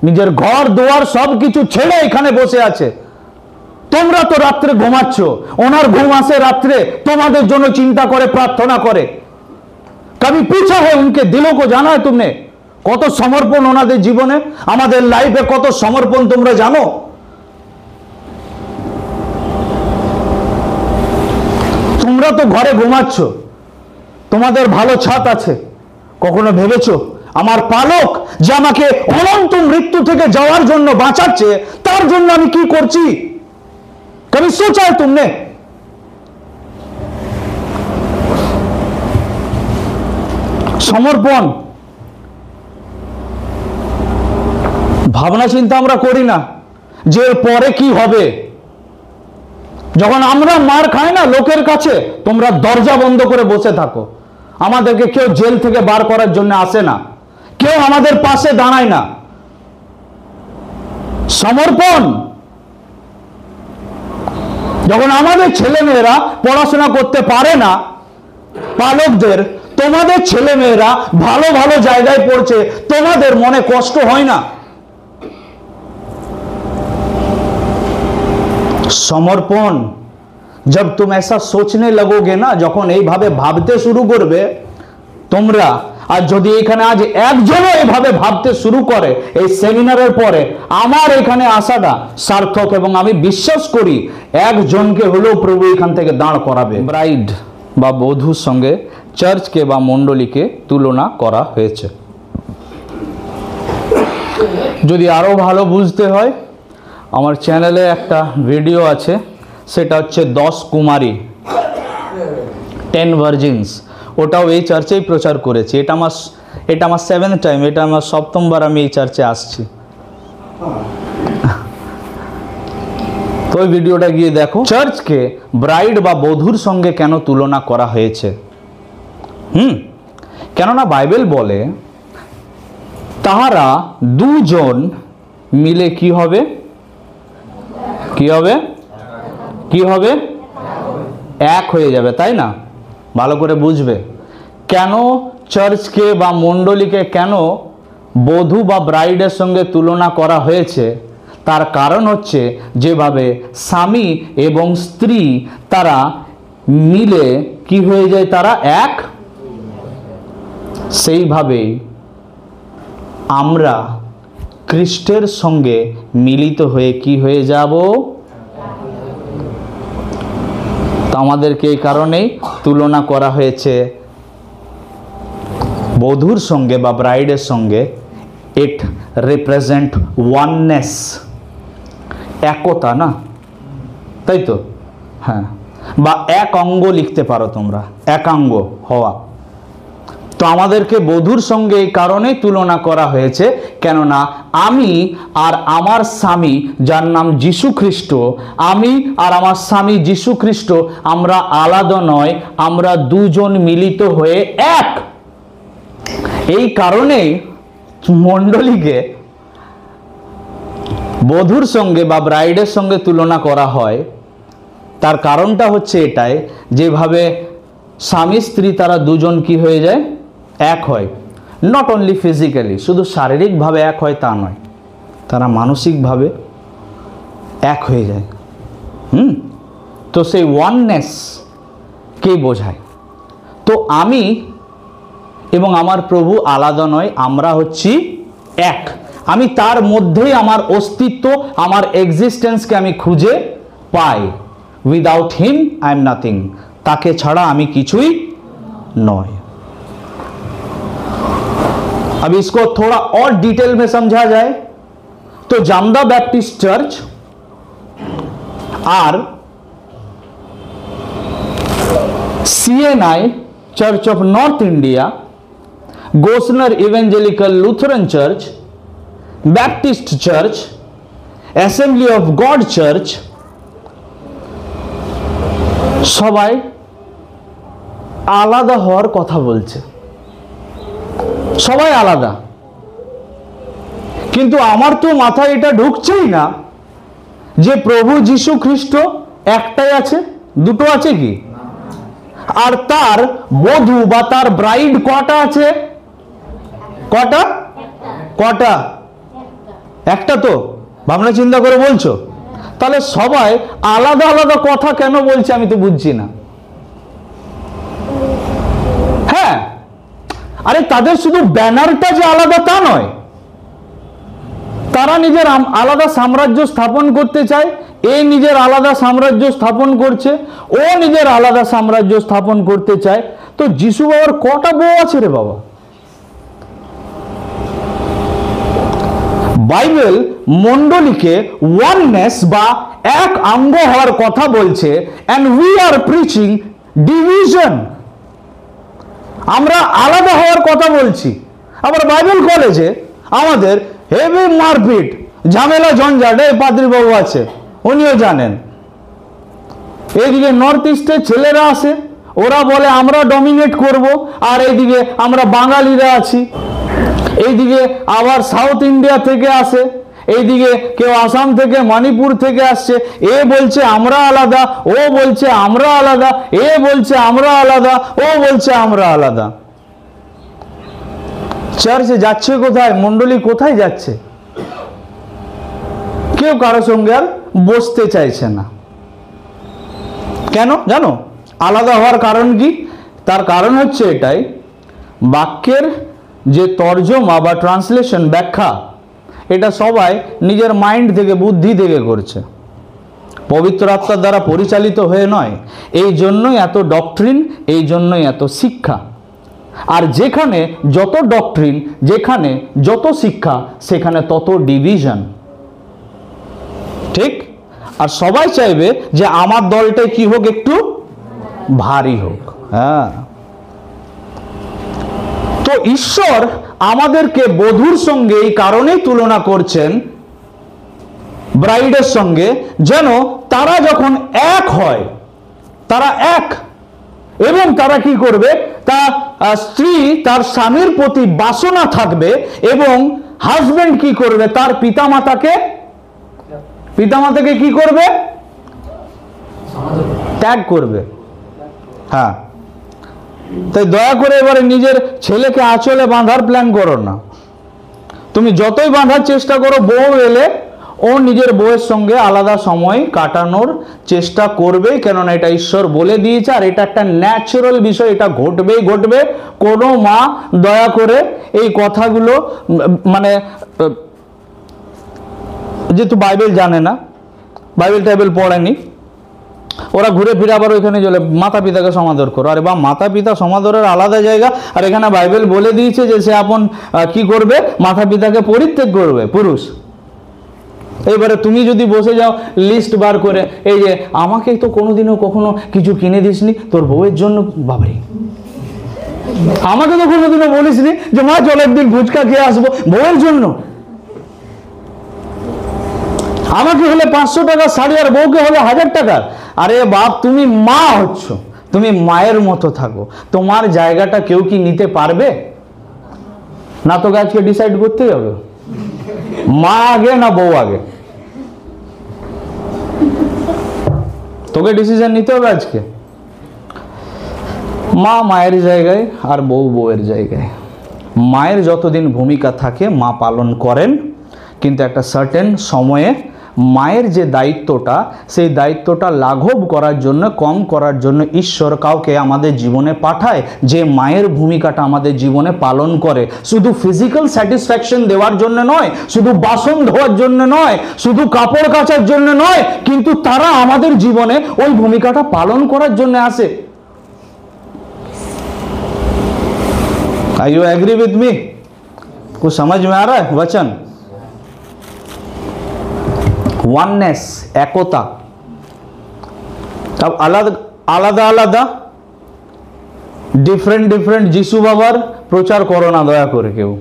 নিজের ঘর দুয়ার সব কিছু ছেড়ে এখানে বসে আছে। তোমরা তো রাত্রে ঘুমাচ্ছ, ওনার ঘুম আসে রাত্রে, তোমাদের জন্য চিন্তা করে, প্রার্থনা করে। कभी पूछा है उनके दिलों को? जाना है तुमने কত সমর্পণ ওনাদের জীবনে, আমাদের লাইফে কত সমর্পণ তোমরা জানো? তোমরা তো ঘরে ঘুমাচ্ছ, তোমাদের ভালো ছাদ আছে, কখনো ভেবেছো আমার পালক যে আমাকে অনন্ত মৃত্যু থেকে যাওয়ার জন্য বাঁচাচ্ছে, তার জন্য আমি কি করছি? कभी सोचा है तुमने? সমর্পণ, ভাবনা চিন্তা আমরা করি না যে পরে কি হবে। যখন আমরা মার খাই না লোকের কাছে, তোমরা দরজা বন্ধ করে বসে থাকো। আমাদেরকে কেউ জেল থেকে বার করার জন্য আসে না, কেউ আমাদের পাশে দাঁড়ায় না। সমর্পণ, যখন আমাদের ছেলেমেয়েরা পড়াশোনা করতে পারে না, পালকদের, তোমাদের ছেলেমেয়েরা ভালো ভালো জায়গায় পড়ছে, তোমাদের মনে কষ্ট হয় না? সমর্পণ, जब तुम ऐसा सोचने लगोगे ना, যখন এইভাবে ভাবতে শুরু করবে তোমরা, আর যদি এখানে আজ একজনও এইভাবে ভাবতে শুরু করে এই সেমিনারের পরে, আমার এখানে আসাটা সার্থক। এবং আমি বিশ্বাস করি একজনকে হলেও প্রভু এখান থেকে দাঁড় করাবে। ব্রাইড বা বধূর সঙ্গে চার্চকে বা মণ্ডলীকে তুলনা করা হয়েছে। যদি আরো ভালো বুঝতে হয়, আমার চ্যানেলে একটা ভিডিও আছে, সেটা হচ্ছে 10 কুমারী, 10 ভার্জিনস। ওটাও এই চার্চেই প্রচার করেছি। এটা আমার 7th টাইম, এটা আমার 7ম আমি এই চার্চে আসছি। তো ওই ভিডিওটা গিয়ে দেখো। চার্চকে ব্রাইড বা বধূর সঙ্গে কেন তুলনা করা হয়েছে? কেননা বাইবেল বলে তাহারা দুজন মিলে কি হবে? কি হবে? কি হবে? এক হয়ে যাবে, তাই না? ভালো করে বুঝবে কেন চার্চকে বা মণ্ডলীকে কেন বধূ বা ব্রাইডের সঙ্গে তুলনা করা হয়েছে। তার কারণ হচ্ছে যেভাবে স্বামী এবং স্ত্রী তারা মিলে কি হয়ে যায়, তারা এক, সেইভাবেই আমরা খ্রিস্টের সঙ্গে মিলিত হয়ে কি হয়ে যাব। তো আমাদেরকে এই কারণেই তুলনা করা হয়েছে বধূর সঙ্গে বা ব্রাইডের সঙ্গে। ইট রিপ্রেজেন্ট ওয়াননেস, একতা, না তাই তো? হ্যাঁ, বা এক অঙ্গ লিখতে পারো তোমরা, একাঙ্গ হওয়া। তো আমাদেরকে বধূর সঙ্গে এই কারণে তুলনা করা হয়েছে, কেননা আমি আর আমার স্বামী যার নাম যীশু খ্রিস্ট, আমি আর আমার স্বামী যীশু খ্রিস্ট, আমরা আলাদা নয়, আমরা দুজন মিলিত হয়ে এক। এই কারণেই মণ্ডলীকে বধূর সঙ্গে বা ব্রাইডের সঙ্গে তুলনা করা হয়। তার কারণটা হচ্ছে এটাই, যেভাবে স্বামী স্ত্রী তারা দুজন কি হয়ে যায়, এক হয়, নট অনলি ফিজিক্যালি, শুধু শারীরিকভাবে এক হয় তা নয়, তারা মানসিকভাবে এক হয়ে যায়। তো সেই ওয়াননেস কে বোঝায়? তো আমি এবং আমার প্রভু আলাদা নয়, আমরা হচ্ছি এক। আমি তার মধ্যেই আমার অস্তিত্ব, আমার এক্সিস্টেন্সকে আমি খুঁজে পাই। Without him I am nothing, তাকে ছাড়া আমি কিছুই नॉय। अब इसको थोड़ा और डिटेल में समझा जाए तो Jamda Baptist church or CNI church of North India, Gossner evangelical Lutheran church, Baptist church, Assembly of God church সবাই আলাদা হওয়ার কথা বলছে, সবাই আলাদা। কিন্তু আমার তো মাথায় এটা ঢুকছেই না যে প্রভু যীশু খ্রিস্ট একটাই আছে, দুটো আছে কি? আর তার বধূ বা তার ব্রাইড কটা আছে? কটা? কটা? একটা তো? ভাবনা চিন্তা করে বলছো? তাহলে সবাই আলাদা আলাদা কথা কেন বলছে আমি তো বুঝছি না। হ্যাঁ, আরে তাদের শুধু ব্যানারটা যে আলাদা তা নয়, তারা নিজের আলাদা সাম্রাজ্য স্থাপন করতে চায়। এ নিজের আলাদা সাম্রাজ্য স্থাপন করছে, ও নিজের আলাদা সাম্রাজ্য স্থাপন করতে চায়। তো যিশু বাবার কটা বউ আছে রে বাবা? বাইবেল মণ্ডলীকে ওয়াননেস বা এক অঙ্গ হওয়ার কথা বলছে, and we are preaching division. আমরা আলাদা হওয়ার কথা বলছি। আবার বাইবেল কলেজে আমাদের হেভি মারপিট, ঝামেলা, ঝঞ্ঝাট। এই পাদ্রী বাবু আছে, উনিও জানেন। এইদিকে নর্থ ইস্টের ছেলেরা আসে, ওরা বলে আমরা ডমিনেট করব, আর এইদিকে আমরা বাঙালিরা আছি। এইদিকে আবার সাউথ ইন্ডিয়া থেকে আসে, এইদিকে কেউ আসাম থেকে, মণিপুর থেকে আসছে। এ বলছে আমরা আলাদা, ও বলছে আমরা আলাদা, এ বলছে আমরা আলাদা, ও বলছে আমরা আলাদা। চার্চে যাচ্ছে কোথায়? মণ্ডলী কোথায় যাচ্ছে? কেউ কারো সঙ্গে আর বসতে চাইছে না। কেন জানো? আলাদা হওয়ার কারণ কি? তার কারণ হচ্ছে এটাই, বাক্যের যে তর্জমা বা ট্রান্সলেশন, ব্যাখ্যা, এটা সবাই নিজের মাইন্ড থেকে, বুদ্ধি থেকে করছে, পবিত্র আত্মার দ্বারা পরিচালিত হয়ে নয়। এই জন্যই এত ডক্ট্রিন, এই জন্যই এত শিক্ষা। আর যেখানে যত ডক্ট্রিন, যেখানে যত শিক্ষা, সেখানে তত ডিভিশন। ঠিক? আর সবাই চাইবে যে আমার দলটাই কি হোক, একটু ভারী হোক। হ্যাঁ, তো ঈশ্বর আমাদেরকে বধূর সঙ্গে এই কারণেই তুলনা করছেন, ব্রাইডের সঙ্গে, যেন তারা যখন এক হয়, তারা এক, এবং তারা কি করবে? তা স্ত্রী তার স্বামীর প্রতি বাসনা থাকবে, এবং হাজবেন্ড কি করবে? তার পিতামাতাকে কি করবে? ত্যাগ করবে। হ্যাঁ, তাই দয়া করে এবারে নিজের ছেলেকে আঁচলে বাঁধার প্ল্যান করো না। তুমি যতই বাঁধার চেষ্টা করো, বউ এলে ও নিজের বউয়ের সঙ্গে আলাদা সময় কাটানোর চেষ্টা করবে, কেননা এটা ঈশ্বর বলে দিয়েছে, আর এটা একটা ন্যাচারাল বিষয়, এটা ঘটবেই ঘটবে। কোনো মা দয়া করে এই কথাগুলো, মানে যেহেতু বাইবেল জানে না, বাইবেল টাইবেল পড়েনি, ওরা ঘুরে ফিরে আবার ওইখানে চলে মাতা পিতাকে সমাদর করো। আরে বা, মাতা পিতা সমাদরের আলাদা জায়গা, আর এখানে বাইবেল বলে দিয়েছে যে সে আপন কি করবে? মাতা পিতাকে পরিত্যাগ করবে, পুরুষ। এবারে তুমি যদি বসে যাও লিস্ট বার করে, এই যে আমাকে তো কোনোদিনও কখনো কিছু কিনে দিসনি তোর বউয়ের জন্য, বাবারে, আমাকে তো কোনোদিনও বলিসনি যে মা চল একদিন ফুচকা খেয়ে আসবো বউয়ের জন্য। আমাকে হলে 500 টাকা শাড়ি, আর বউকে হলে 1000 টাকার। আরে বাপ, তুমি মা হচ্ছ, তুমি মায়ের মতো থাকো। তোমার জায়গাটা কেউ কি নিতে পারবে? না, তোকে আজকে ডিসাইড করতে হবে, মা আগে না বউ আগে। তোকে ডিসিশন নিতে হবে আজকে। মা মায়ের জায়গায় আর বউ বউয়ের জায়গায়। মায়ের যতদিন ভূমিকা থাকে মা পালন করেন, কিন্তু একটা সার্টেন সময়ে মায়ের যে দায়িত্বটা, সেই দায়িত্বটা লাঘব করার জন্য, কম করার জন্য ঈশ্বর কাউকে আমাদের জীবনে পাঠায়, যে মায়ের ভূমিকাটা আমাদের জীবনে পালন করে। শুধু ফিজিক্যাল স্যাটিসফ্যাকশন দেওয়ার জন্য নয়, শুধু বাসন ধোয়ার জন্য নয়, শুধু কাপড় কাচার জন্য নয়, কিন্তু তারা আমাদের জীবনে ওই ভূমিকাটা পালন করার জন্য আসে। Are you agree with me? कुछ समझ में आ रहा है वचन? ওয়াননেস, একতা। अब আলাদা আলাদা ডিফারেন্ট যিশু বাবার প্রচার করো না দয়া করে কেউ।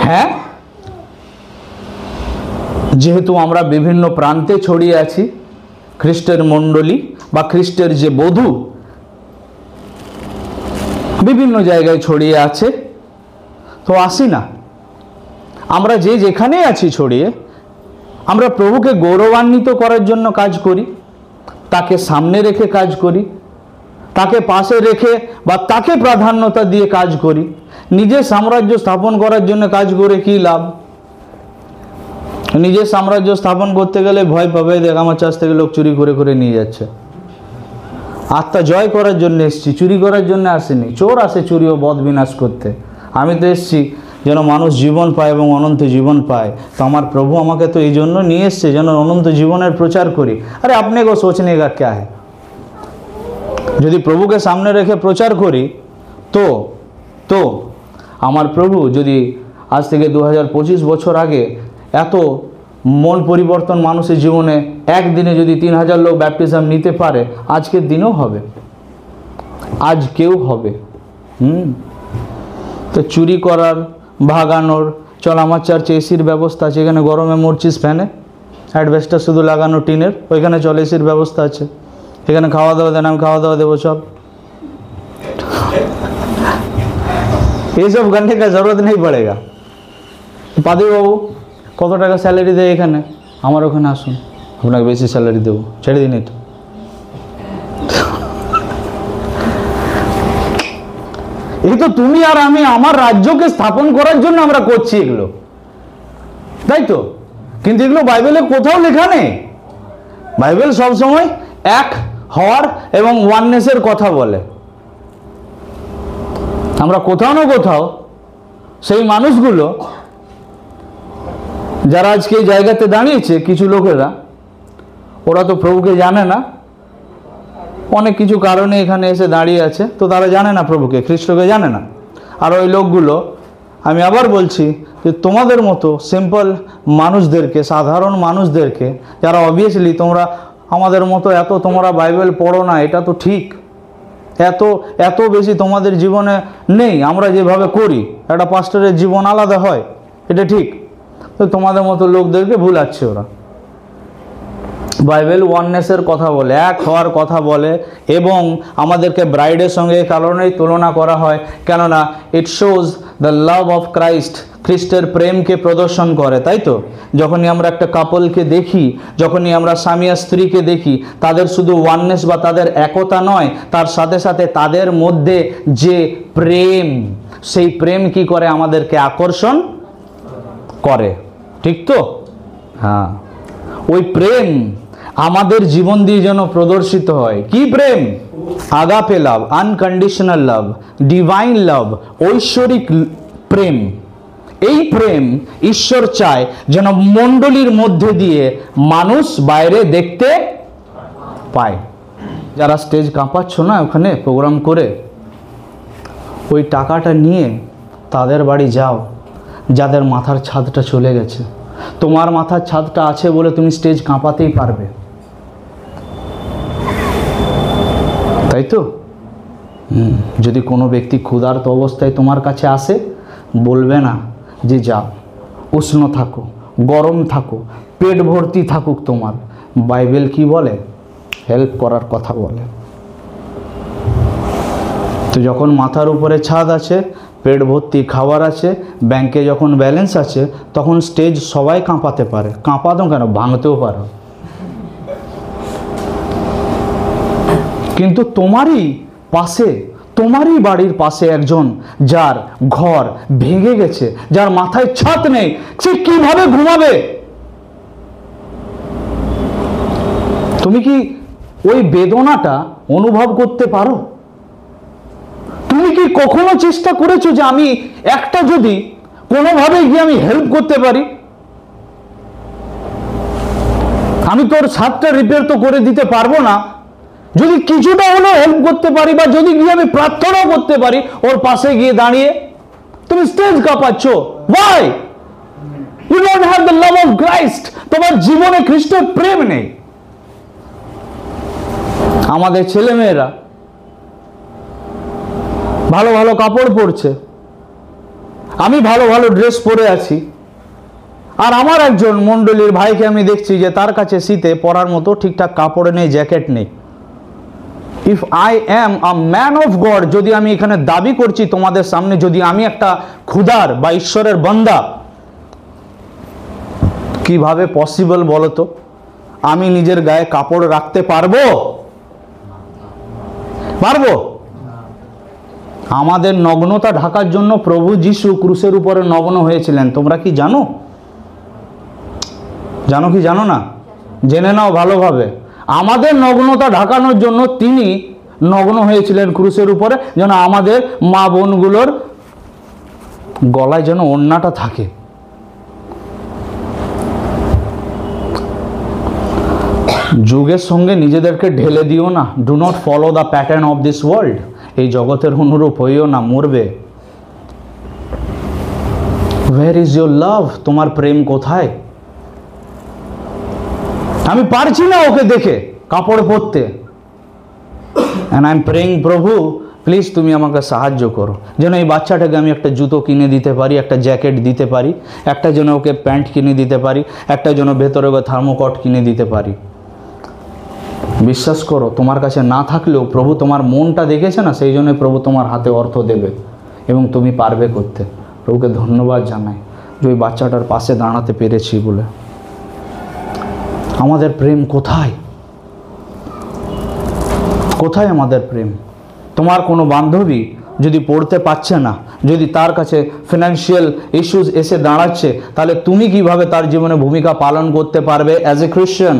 হ্যাঁ, যেহেতু আমরা বিভিন্ন প্রান্তে ছড়িয়ে আছি, খ্রিস্টের মণ্ডলী বা খ্রিস্টের যে বধূ বিভিন্ন জায়গায় ছড়িয়ে আছে, তো আসি না আমরা যে যেখানে আছি ছড়িয়ে, আমরা প্রভুকে গৌরবান্বিত করার জন্য কাজ করি, তাকে সামনে রেখে কাজ করি, তাকে পাশে রেখে বা তাকে প্রাধান্যতা দিয়ে কাজ করি। নিজের সাম্রাজ্য স্থাপন করার জন্য কাজ করে কি লাভ? নিজের সাম্রাজ্য স্থাপন করতে গেলে ভয় পাবে, দেখ আমার চাষ থেকে লোক চুরি করে করে নিয়ে যাচ্ছে। আত্মা জয় করার জন্য এসেছি, চুরি করার জন্য আসেনি। চোর আসে চুরি ও বদ বিনাশ করতে, আমি তো এসেছি যেন মানুষ জীবন পায় এবং অনন্ত জীবন পায়। তো আমার প্রভু আমাকে তো এই জন্য নিয়ে এসছে যেন অনন্ত জীবনের প্রচার করি। আরে আপনি কো সোচনে কা ক্যা হ্যায়? যদি প্রভুকে সামনে রেখে প্রচার করি তো আমার প্রভু যদি আজ থেকে 2025 বছর আগে এত মন পরিবর্তন মানুষের জীবনে একদিনে যদি 3000 লোক ব্যাপটিজম নিতে পারে, আজকের দিনেও হবে, আজকেও হবে। তো চুরি করার, ভাগানোর, চল আমার চার্চে এসির ব্যবস্থা আছে, এখানে গরমে মরছিস ফ্যানে, অ্যাডভেস্টার শুধু লাগানো টিনের, ওইখানে চল এসির ব্যবস্থা আছে, এখানে খাওয়া দাওয়া দেন, আমি খাওয়া দাওয়া দেবো, চল। ये सब करने का जरूरत नहीं पड़ेगा। পাদি বাবু কত টাকা স্যালারি দেয় এখানে, আমার ওখানে আসুন, আপনাকে বেশি স্যালারি দেবো, ছেড়ে দিন। তো এই তো তুমি আর আমি আমার রাজ্যকে স্থাপন করার জন্য আমরা করছি এগুলো, তাই তো? কিন্তু এগুলো বাইবেলে কোথাও লেখা নেই। বাইবেল সবসময় এক হওয়ার এবং ওয়াননেসের কথা বলে। আমরা কোথাও না কোথাও সেই মানুষগুলো যারা আজকে এই জায়গাতে দাঁড়িয়েছে, কিছু লোকেরা, ওরা তো প্রভুকে জানে না, অনেক কিছু কারণে এখানে এসে দাঁড়িয়ে আছে, তো তারা জানে না প্রভুকে, খ্রিস্টকে জানে না। আর ওই লোকগুলো, আমি আবার বলছি যে তোমাদের মতো সিম্পল মানুষদেরকে, সাধারণ মানুষদেরকে, যারা অবভিয়াসলি তোমরা আমাদের মতো এত তোমরা বাইবেল পড়ো না, এটা তো ঠিক, এত বেশি তোমাদের জীবনে নেই, আমরা যেভাবে করি, একটা পাস্টরের জীবন আলাদা হয়, এটা ঠিক। তো তোমাদের মতো লোকদেরকে ভুলাচ্ছে ওরা। বাইবেল ওয়াননেসের কথা বলে, এক হওয়ার কথা বলে, এবং আমাদেরকে ব্রাইডের সঙ্গে এই কারণেই তুলনা করা হয়, কেননা it shows the love of Christ, খ্রিস্টের প্রেমকে প্রদর্শন করে, তাই তো? যখনই আমরা একটা কাপলকে দেখি, যখনই আমরা স্বামী আর স্ত্রীকে দেখি, তাদের শুধু ওয়াননেস বা তাদের একতা নয়, তার সাথে সাথে তাদের মধ্যে যে প্রেম, সেই প্রেম কি করে? আমাদেরকে আকর্ষণ করে, ঠিক তো? হ্যাঁ, ওই প্রেম আমাদের জীবন দিয়ে যেন প্রদর্শিত হয়। কি প্রেম? আগাপে লাভ, আনকন্ডিশনাল লাভ, ডিভাইন লাভ, ঐশ্বরিক প্রেম। এই প্রেম ঈশ্বর চায় যেন মণ্ডলীর মধ্যে দিয়ে মানুষ বাইরে দেখতে পায়। যারা স্টেজ কাঁপাচ্ছ না ওখানে প্রোগ্রাম করে, ওই টাকাটা নিয়ে তাদের বাড়ি যাও যাদের মাথার ছাদটা চলে গেছে। তোমার মাথার ছাদটা আছে বলে তুমি স্টেজ কাঁপাতেই পারবে, তাই তো? যদি কোনো ব্যক্তি ক্ষুধার্ত অবস্থায় তোমার কাছে আসে, বলবে না যে যাও, উষ্ণ থাকো, গরম থাকো, পেট ভর্তি থাকুক তোমার। বাইবেল কি বলে? হেল্প করার কথা বলে। তো যখন মাথার উপরে ছাদ আছে, পেট ভর্তি খাবার আছে, ব্যাংকে যখন ব্যালেন্স আছে, তখন স্টেজ সবাই কাঁপাতে পারে। কাঁপাতো কেন, ভাঙতেও পারো। কিন্তু তোমারই পাশে, তোমারই বাড়ির পাশে একজন যার ঘর ভেঙে গেছে, যার মাথায় ছাদ নেই, সে কিভাবে ঘুমাবে? তুমি কি ওই বেদনাটা অনুভব করতে পারো? তুমি কি কখনো চেষ্টা করেছো যে আমি একটা যদি কোনোভাবে গিয়ে আমি হেল্প করতে পারি? আমি তোর ছাদটা রিপেয়ার তো করে দিতে পারবো না, যদি কিছুটা হলেও হেল্প করতে পারি, বা যদি গিয়ে আমি প্রার্থনা করতে পারি ওর পাশে গিয়ে দাঁড়িয়ে। তুমি stage কাঁপাচ্ছ, why? You don't have the love of Christ. তোমার জীবনে খ্রিস্টের প্রেম নেই। আমাদের ছেলেমেয়েরা ভালো ভালো কাপড় পরছে, আমি ভালো ভালো ড্রেস পরে আছি, আর আমার একজন মণ্ডলীর ভাইকে আমি দেখছি যে তার কাছে শীতে পরার মতো ঠিকঠাক কাপড় নেই, জ্যাকেট নেই। If I am a man of god, যদি আমি এখানে দাবি করছি তোমাদের সামনে, যদি আমি একটা খুদার বা ঈশ্বরের বান্দা, কিভাবে পসিবল বলো তো আমি নিজের গায়ে কাপড় রাখতে পারবো? পারবো? আমাদের নগ্নতা ঢাকার জন্য প্রভু যিশু ক্রুশের উপরে নগ্ন হয়েছিলেন। তোমরা কি জানো? জানো কি জানো না? জেনে নাও ভালোভাবে। আমাদের নগ্নতা ঢাকানোর জন্য তিনি নগ্ন হয়েছিলেন ক্রুশের উপরে, যেন আমাদের মা বোনগুলোর গলায় যেন ওড়নাটা থাকে। যুগের সঙ্গে নিজেদেরকে ঢেলে দিও না। Do not follow the pattern of this world. এই জগতের অনুরূপ হইও না, মরবে। Where is your love? তোমার প্রেম কোথায়? আমি পারছি না ওকে দেখে কাপড় পরতে, অ্যান্ড আই এম প্রেইং, প্রভু প্লিজ তুমি আমাকে সাহায্য করো, যেন এই বাচ্চাটাকে আমি একটা জুতো কিনে দিতে পারি, একটা জ্যাকেট দিতে পারি, একটা যেন ওকে প্যান্ট কিনে দিতে পারি, একটা যেন ভেতরে ওকে থার্মোকট কিনে দিতে পারি। বিশ্বাস করো, তোমার কাছে না থাকলেও প্রভু তোমার মনটা দেখেছে না, সেই জন্য প্রভু তোমার হাতে অর্থ দেবে এবং তুমি পারবে করতে। প্রভুকে ধন্যবাদ জানাই যে ওই বাচ্চাটার পাশে দাঁড়াতে পেরেছি বলে। আমাদের প্রেম কোথায়? কোথায় আমাদের প্রেম? তোমার কোনো বান্ধবী যদি পড়তে পারছে না, যদি তার কাছে ফিনান্সিয়াল ইস্যুস এসে দাঁড়াচ্ছে, তাহলে তুমি কিভাবে তার জীবনে ভূমিকা পালন করতে পারবে অ্যাজ এ খ্রিস্টান?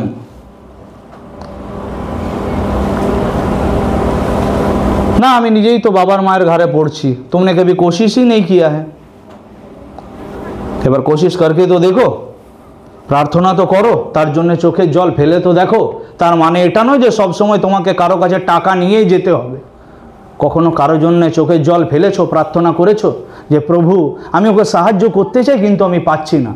না, আমি নিজেই তো বাবার মায়ের ঘরে পড়ছি। तुमने कभी कोशिश ही नहीं किया है। এবার কোশিশ করকে তো দেখো, প্রার্থনা তো করো, তার জন্য চোখের জল ফেলে তো দেখো। তার মানে এটা নয় যে সব সময় তোমাকে কারো কাছে টাকা নিয়েই যেতে হবে। কখনো কারোর জন্য চোখের জল ফেলেছো, প্রার্থনা করেছো যে প্রভু আমি ওকে সাহায্য করতে চাই কিন্তু আমি পাচ্ছি না।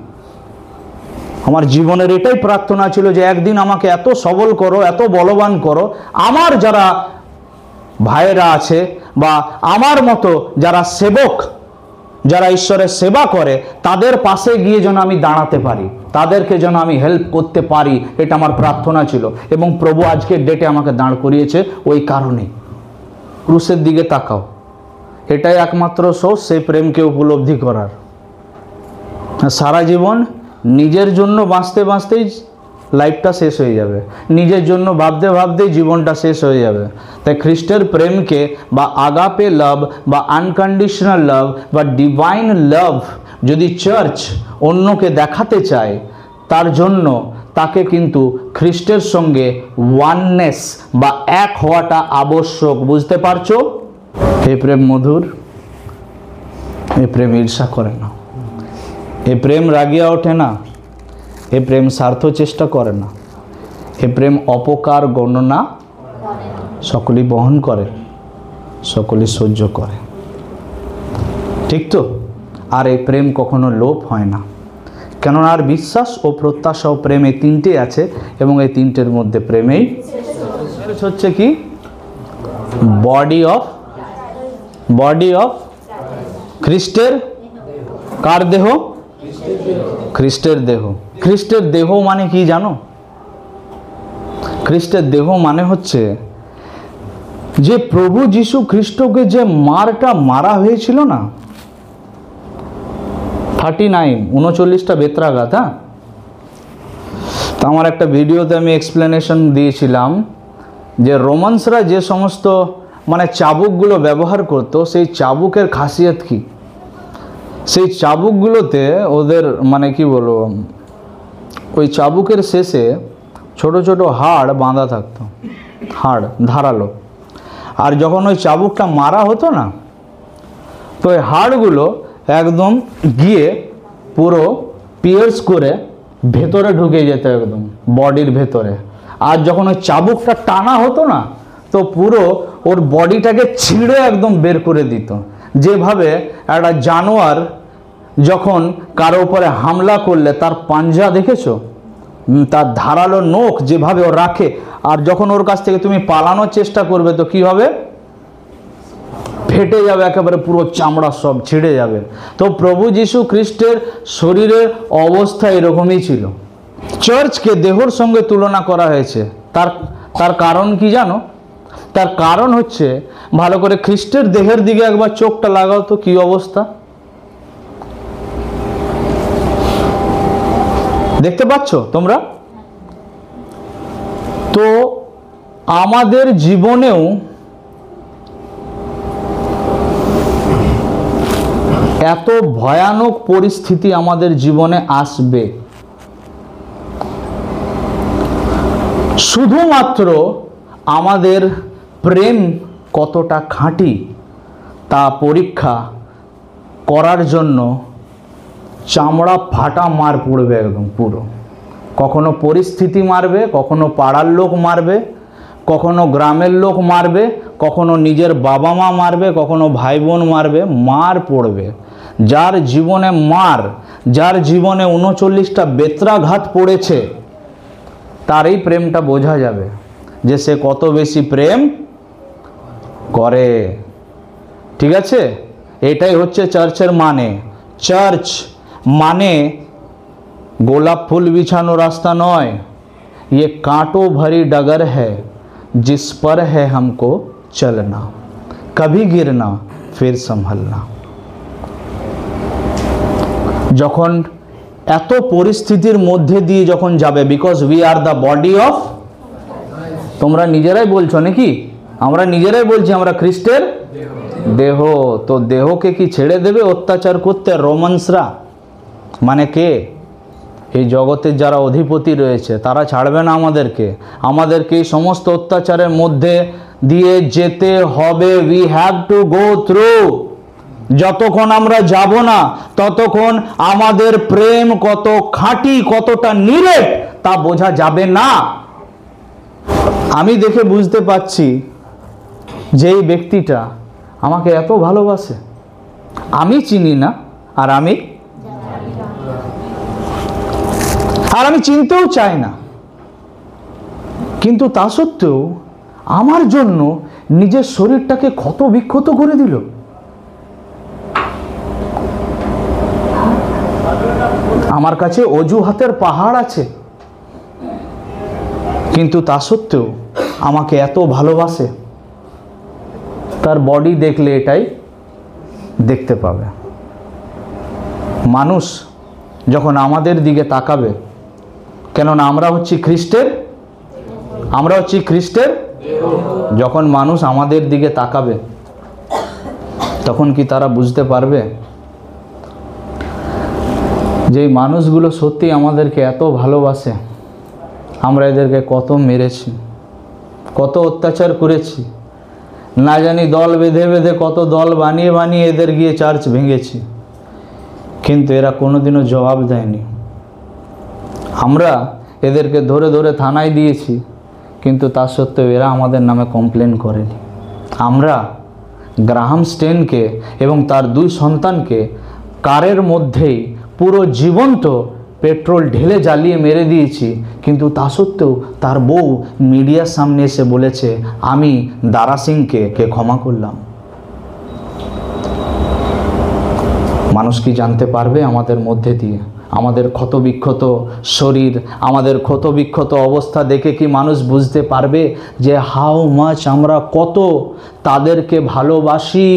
আমার জীবনের এটাই প্রার্থনা ছিল যে একদিন আমাকে এত সবল করো, এত বলবান করো, আমার যারা ভাইয়েরা আছে বা আমার মতো যারা সেবক, যারা ঈশ্বরের সেবা করে, তাদের পাশে গিয়ে যেন আমি দাঁড়াতে পারি, তাদেরকে যেন আমি হেল্প করতে পারি। এটা আমার প্রার্থনা ছিল এবং প্রভু আজকের ডেটে আমাকে দাঁড় করিয়েছে ওই কারণে। ক্রুশের দিকে তাকাও, এটাই একমাত্র সোর্স সেই প্রেমকে উপলব্ধি করার। সারা জীবন নিজের জন্য বাঁচতে বাঁচতেই লাইফটা শেষ হয়ে যাবে, নিজের জন্য ভাবতে ভাবতেই জীবনটা শেষ হয়ে যাবে। তাই খ্রিস্টের প্রেমকে বা আগাপে লাভ বা আনকন্ডিশনাল লাভ বা ডিভাইন লাভ যদি চার্চ অন্যকে দেখাতে চায়, তার জন্য তাকে কিন্তু খ্রিস্টের সঙ্গে ওয়াননেস বা এক হওয়াটা আবশ্যক। বুঝতে পারছো? এই প্রেম মধুর, এই প্রেম ঈর্ষা করে না, এই প্রেম রাগিয়া ওঠে না, এ প্রেম স্বার্থ চেষ্টা করে না, এ প্রেম অপকার গণনা সকলেই বহন করে, সকলেই সহ্য করে। ঠিক তো? আর এই প্রেম কখনো লোপ হয় না, কেননা আর বিশ্বাস ও প্রত্যাশা ও প্রেম এই তিনটে আছে এবং এই তিনটের মধ্যে প্রেমেই হচ্ছে কি বডি অফ খ্রিস্টের। কার দেহ? খ্রিস্টের দেহ। খ্রিস্টের দেহ মানে কি জানো? খ্রিস্টের দেহ মানে হচ্ছে যে প্রভু যীশু খ্রিস্টকে যে মারটা মারা হয়েছিল না, 39টা বেত্রাঘাত। হ্যাঁ, তো আমার একটা ভিডিওতে আমি এক্সপ্লেনেশন দিয়েছিলাম যে রোমান্সরা যে সমস্ত মানে চাবুকগুলো ব্যবহার করত, সেই চাবুকের খাসিয়ত কি, সেই চাবুকগুলোতে ওদের মানে কি বলবো, ওই চাবুকের শেষে ছোট ছোট হাড় বাঁধা থাকতো, হাড় ধারালো। আর যখন ওই চাবুকটা মারা হতো না, তো ওই হাড়গুলো একদম গিয়ে পুরো পিয়ার্স করে ভেতরে ঢুকে যেত, একদম বডির ভেতরে। আর যখন ওই চাবুকটা টানা হতো না, তো পুরো ওর বডিটাকে ছিঁড়ে একদম বের করে দিত। যেভাবে একটা জানোয়ার যখন কারো উপরে হামলা করলে তার পাঞ্জা দেখেছো, তার ধারালো নখ যেভাবে ও রাখে, আর যখন ওর কাছ থেকে তুমি পালানোর চেষ্টা করবে তো কি হবে, ফেটে যাবে, একেবারে পুরো চামড়া সব ছিঁড়ে যাবে। তো প্রভু যীশু খ্রিস্টের শরীরের অবস্থা এরকমই ছিল। চার্চকে দেহর সঙ্গে তুলনা করা হয়েছে। তার কারণ কি জানো? তার কারণ হচ্ছে, ভালো করে খ্রিস্টের দেহের দিকে একবার চোখটা লাগাও তো, কি অবস্থা দেখতে পাচ্ছ তোমরা? তো আমাদের জীবনেও এত ভয়ানক পরিস্থিতি আমাদের জীবনে আসবে, শুধুমাত্র আমাদের প্রেম কতটা খাঁটি তা পরীক্ষা করার জন্য চামড়া ফাটা মার পড়বে একদম পুরো। কখনো পরিস্থিতি মারবে, কখনো পাড়ার লোক মারবে, কখনো গ্রামের লোক মারবে, কখনো নিজের বাবা মা মারবে, কখনো ভাই বোন মারবে, মার পড়বে। যার জীবনে মার, যার জীবনে 39টা বেত্রাঘাত পড়েছে, তার এই প্রেমটা বোঝা যাবে যে সে কত বেশি প্রেম করে। ঠিক আছে? এটাই হচ্ছে চার্চের মানে। চার্চ মানে গোলাপ ফুল বিছানো রাস্তা নয়, ये कांटों भरी डगर है जिस पर है हमको चलना, कभी गिरना फिर संभलना। যখন এত পরিস্থিতির মধ্যে দিয়ে যখন যাবে, because we are the body of, তোমরা নিজেরাই বলছো নাকি? আমরা নিজেরাই বলছি আমরা খ্রিস্টের দেহ। তো দেহকে কি ছেড়ে দেবে অত্যাচার করতে রোমান্সরা? মানে কে? এই জগতের যারা অধিপতি রয়েছে তারা ছাড়বে না আমাদেরকে। আমাদেরকে এই সমস্ত অত্যাচারের মধ্যে দিয়ে যেতে হবে। We have to go through. যতক্ষণ আমরা যাব না ততক্ষণ আমাদের প্রেম কত খাঁটি, কতটা নিরেট তা বোঝা যাবে না। আমি দেখে বুঝতে পারছি যে এই ব্যক্তিটা আমাকে এত ভালোবাসে, আমি চিনি না, আর আমি চিনতেও চাই না, কিন্তু তা সত্ত্বেও আমার জন্য নিজের শরীরটাকে ক্ষত বিক্ষত করে দিল। আমার কাছে অজুহাতের পাহাড় আছে, কিন্তু তা সত্ত্বেও আমাকে এত ভালোবাসে। তার বডি দেখলে এটাই দেখতে পাবে। মানুষ যখন আমাদের দিকে তাকাবে, কেননা আমরা হচ্ছি খ্রিস্টের, যখন মানুষ আমাদের দিকে তাকাবে তখন কি তারা বুঝতে পারবে যে এই মানুষগুলো সত্যি আমাদেরকে এত ভালোবাসে? আমরা এদেরকে কত মেরেছি, কত অত্যাচার করেছি, না জানি দল বেঁধে বেঁধে কত দল বানিয়ে বানিয়ে এদের গিয়ে চার্চ ভেঙেছি, কিন্তু এরা কোনোদিনও জবাব দেয়নি। আমরা এদেরকে ধরে ধরে থানায় দিয়েছি, কিন্তু তা সত্ত্বেও এরা আমাদের নামে কমপ্লেন করেনি। আমরা গ্রাহাম স্টেনকে এবং তার 2 সন্তানকে কারের মধ্যেই পুরো জীবন্ত পেট্রোল ঢেলে জ্বালিয়ে মেরে দিয়েছি, কিন্তু তা সত্ত্বেও তার বউ মিডিয়ার সামনে এসে বলেছে আমি দারা সিংকে ক্ষমা করলাম। মানুষ কি জানতে পারবে আমাদের মধ্যে দিয়ে? আমাদের ক্ষতবিক্ষত শরীর, আমাদের ক্ষতবিক্ষত অবস্থা দেখে কি মানুষ বুঝতে পারবে যে হাউ মাচ আমরা কত তাদেরকে ভালোবাসি,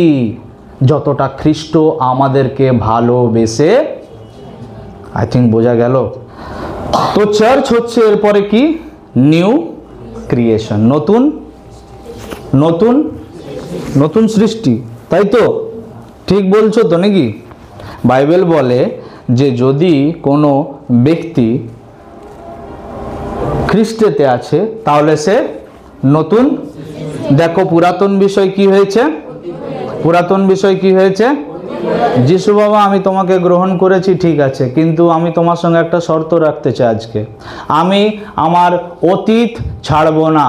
যতটা খ্রিস্ট আমাদেরকে ভালোবেসে? আই থিঙ্ক বোঝা গেল। তো চার্চ হচ্ছে এরপরে কি? নিউ ক্রিয়েশন, নতুন নতুন নতুন সৃষ্টি, তাই তো? ঠিক বলছো তো নাকি? বাইবেল বলে যে যদি কোনো ব্যক্তি খ্রিস্টেতে আছে তাহলে সে নতুন। দেখো পুরাতন বিষয় কি হয়েছে, পুরাতন বিষয় কি হয়েছে? যিশু বাবা আমি তোমাকে গ্রহণ করেছি, ঠিক আছে, কিন্তু আমি তোমার সঙ্গে একটা শর্ত রাখতে চাই আজকে, আমি আমার অতীত ছাড়বো না,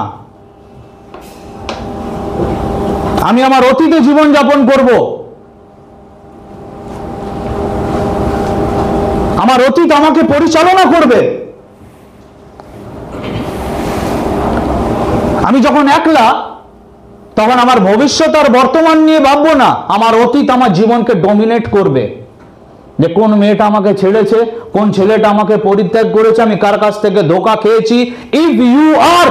আমি আমার অতীতে জীবন যাপন করব, আমার অতীত আমাকে পরিচালনা করবে। আমি যখন একলা তখন আমার ভবিষ্যৎ আর বর্তমান নিয়ে ভাববো না, আমার অতীত আমার জীবনকে ডমিনেট করবে। যে কোন মেয়েটা আমাকে ছেড়েছে, কোন ছেলেটা আমাকে পরিত্যাগ করেছে, আমি কার কাছ থেকে ধোকা খেয়েছি। If you are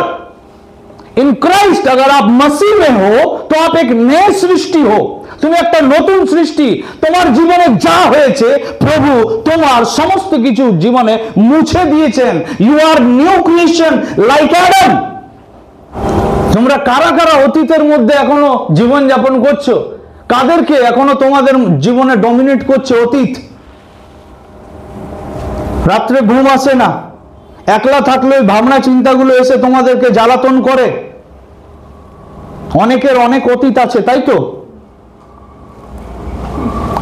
in Christ, अगर आप मसीह में हो तो आप एक नए सृष्टि हो, তুমি একটা নতুন সৃষ্টি। তোমার জীবনে যা হয়েছে প্রভু তোমার সমস্ত কিছু জীবনে মুছে দিয়েছেন। You are new creation like Adam. তোমরা কারা কারা অতীতের মধ্যে এখনো জীবন যাপন করছো? কাদেরকে এখনো তোমাদের জীবনে ডমিনেট করছে অতীত? রাত্রে ঘুম আসে না, একলা থাকলে ভাবনা চিন্তাগুলো এসে তোমাদেরকে জ্বালাতন করে। অনেকের অনেক অতীত আছে, তাই তো?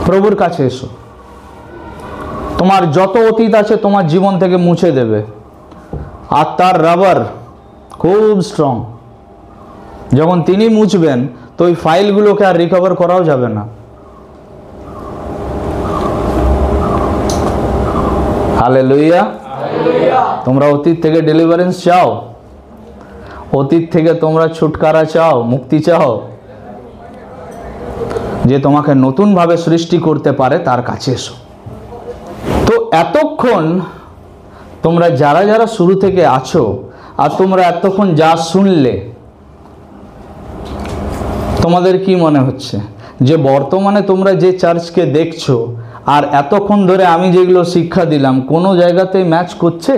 প্রভুর কাছে এসো, তোমার যত অতীত আছে তোমার জীবন থেকে মুছে দেবে। আত্মার রাবার খুব স্ট্রং, যখন তিনি মুছবেন তো ওই ফাইলগুলোকে আর রিকভার করাও যাবে না। হালেলুয়া। তোমরা অতীত থেকে ডেলিভারেন্স চাও, অতীত থেকে তোমরা ছুটকারা চাও, মুক্তি চাও, যে তোমাকে নতুন ভাবে সৃষ্টি করতে পারে, তার কাছে এসো। তো এতক্ষণ তোমরা যারা যারা শুরু থেকে আছো আর তোমরা এতক্ষণ যা শুনলে, তোমাদের কি মনে হচ্ছে যে বর্তমানে তোমরা যে চার্চকে দেখছো আর এতক্ষণ ধরে আমি যেগুলো শিক্ষা দিলাম কোনো জায়গাতেই ম্যাচ করছে?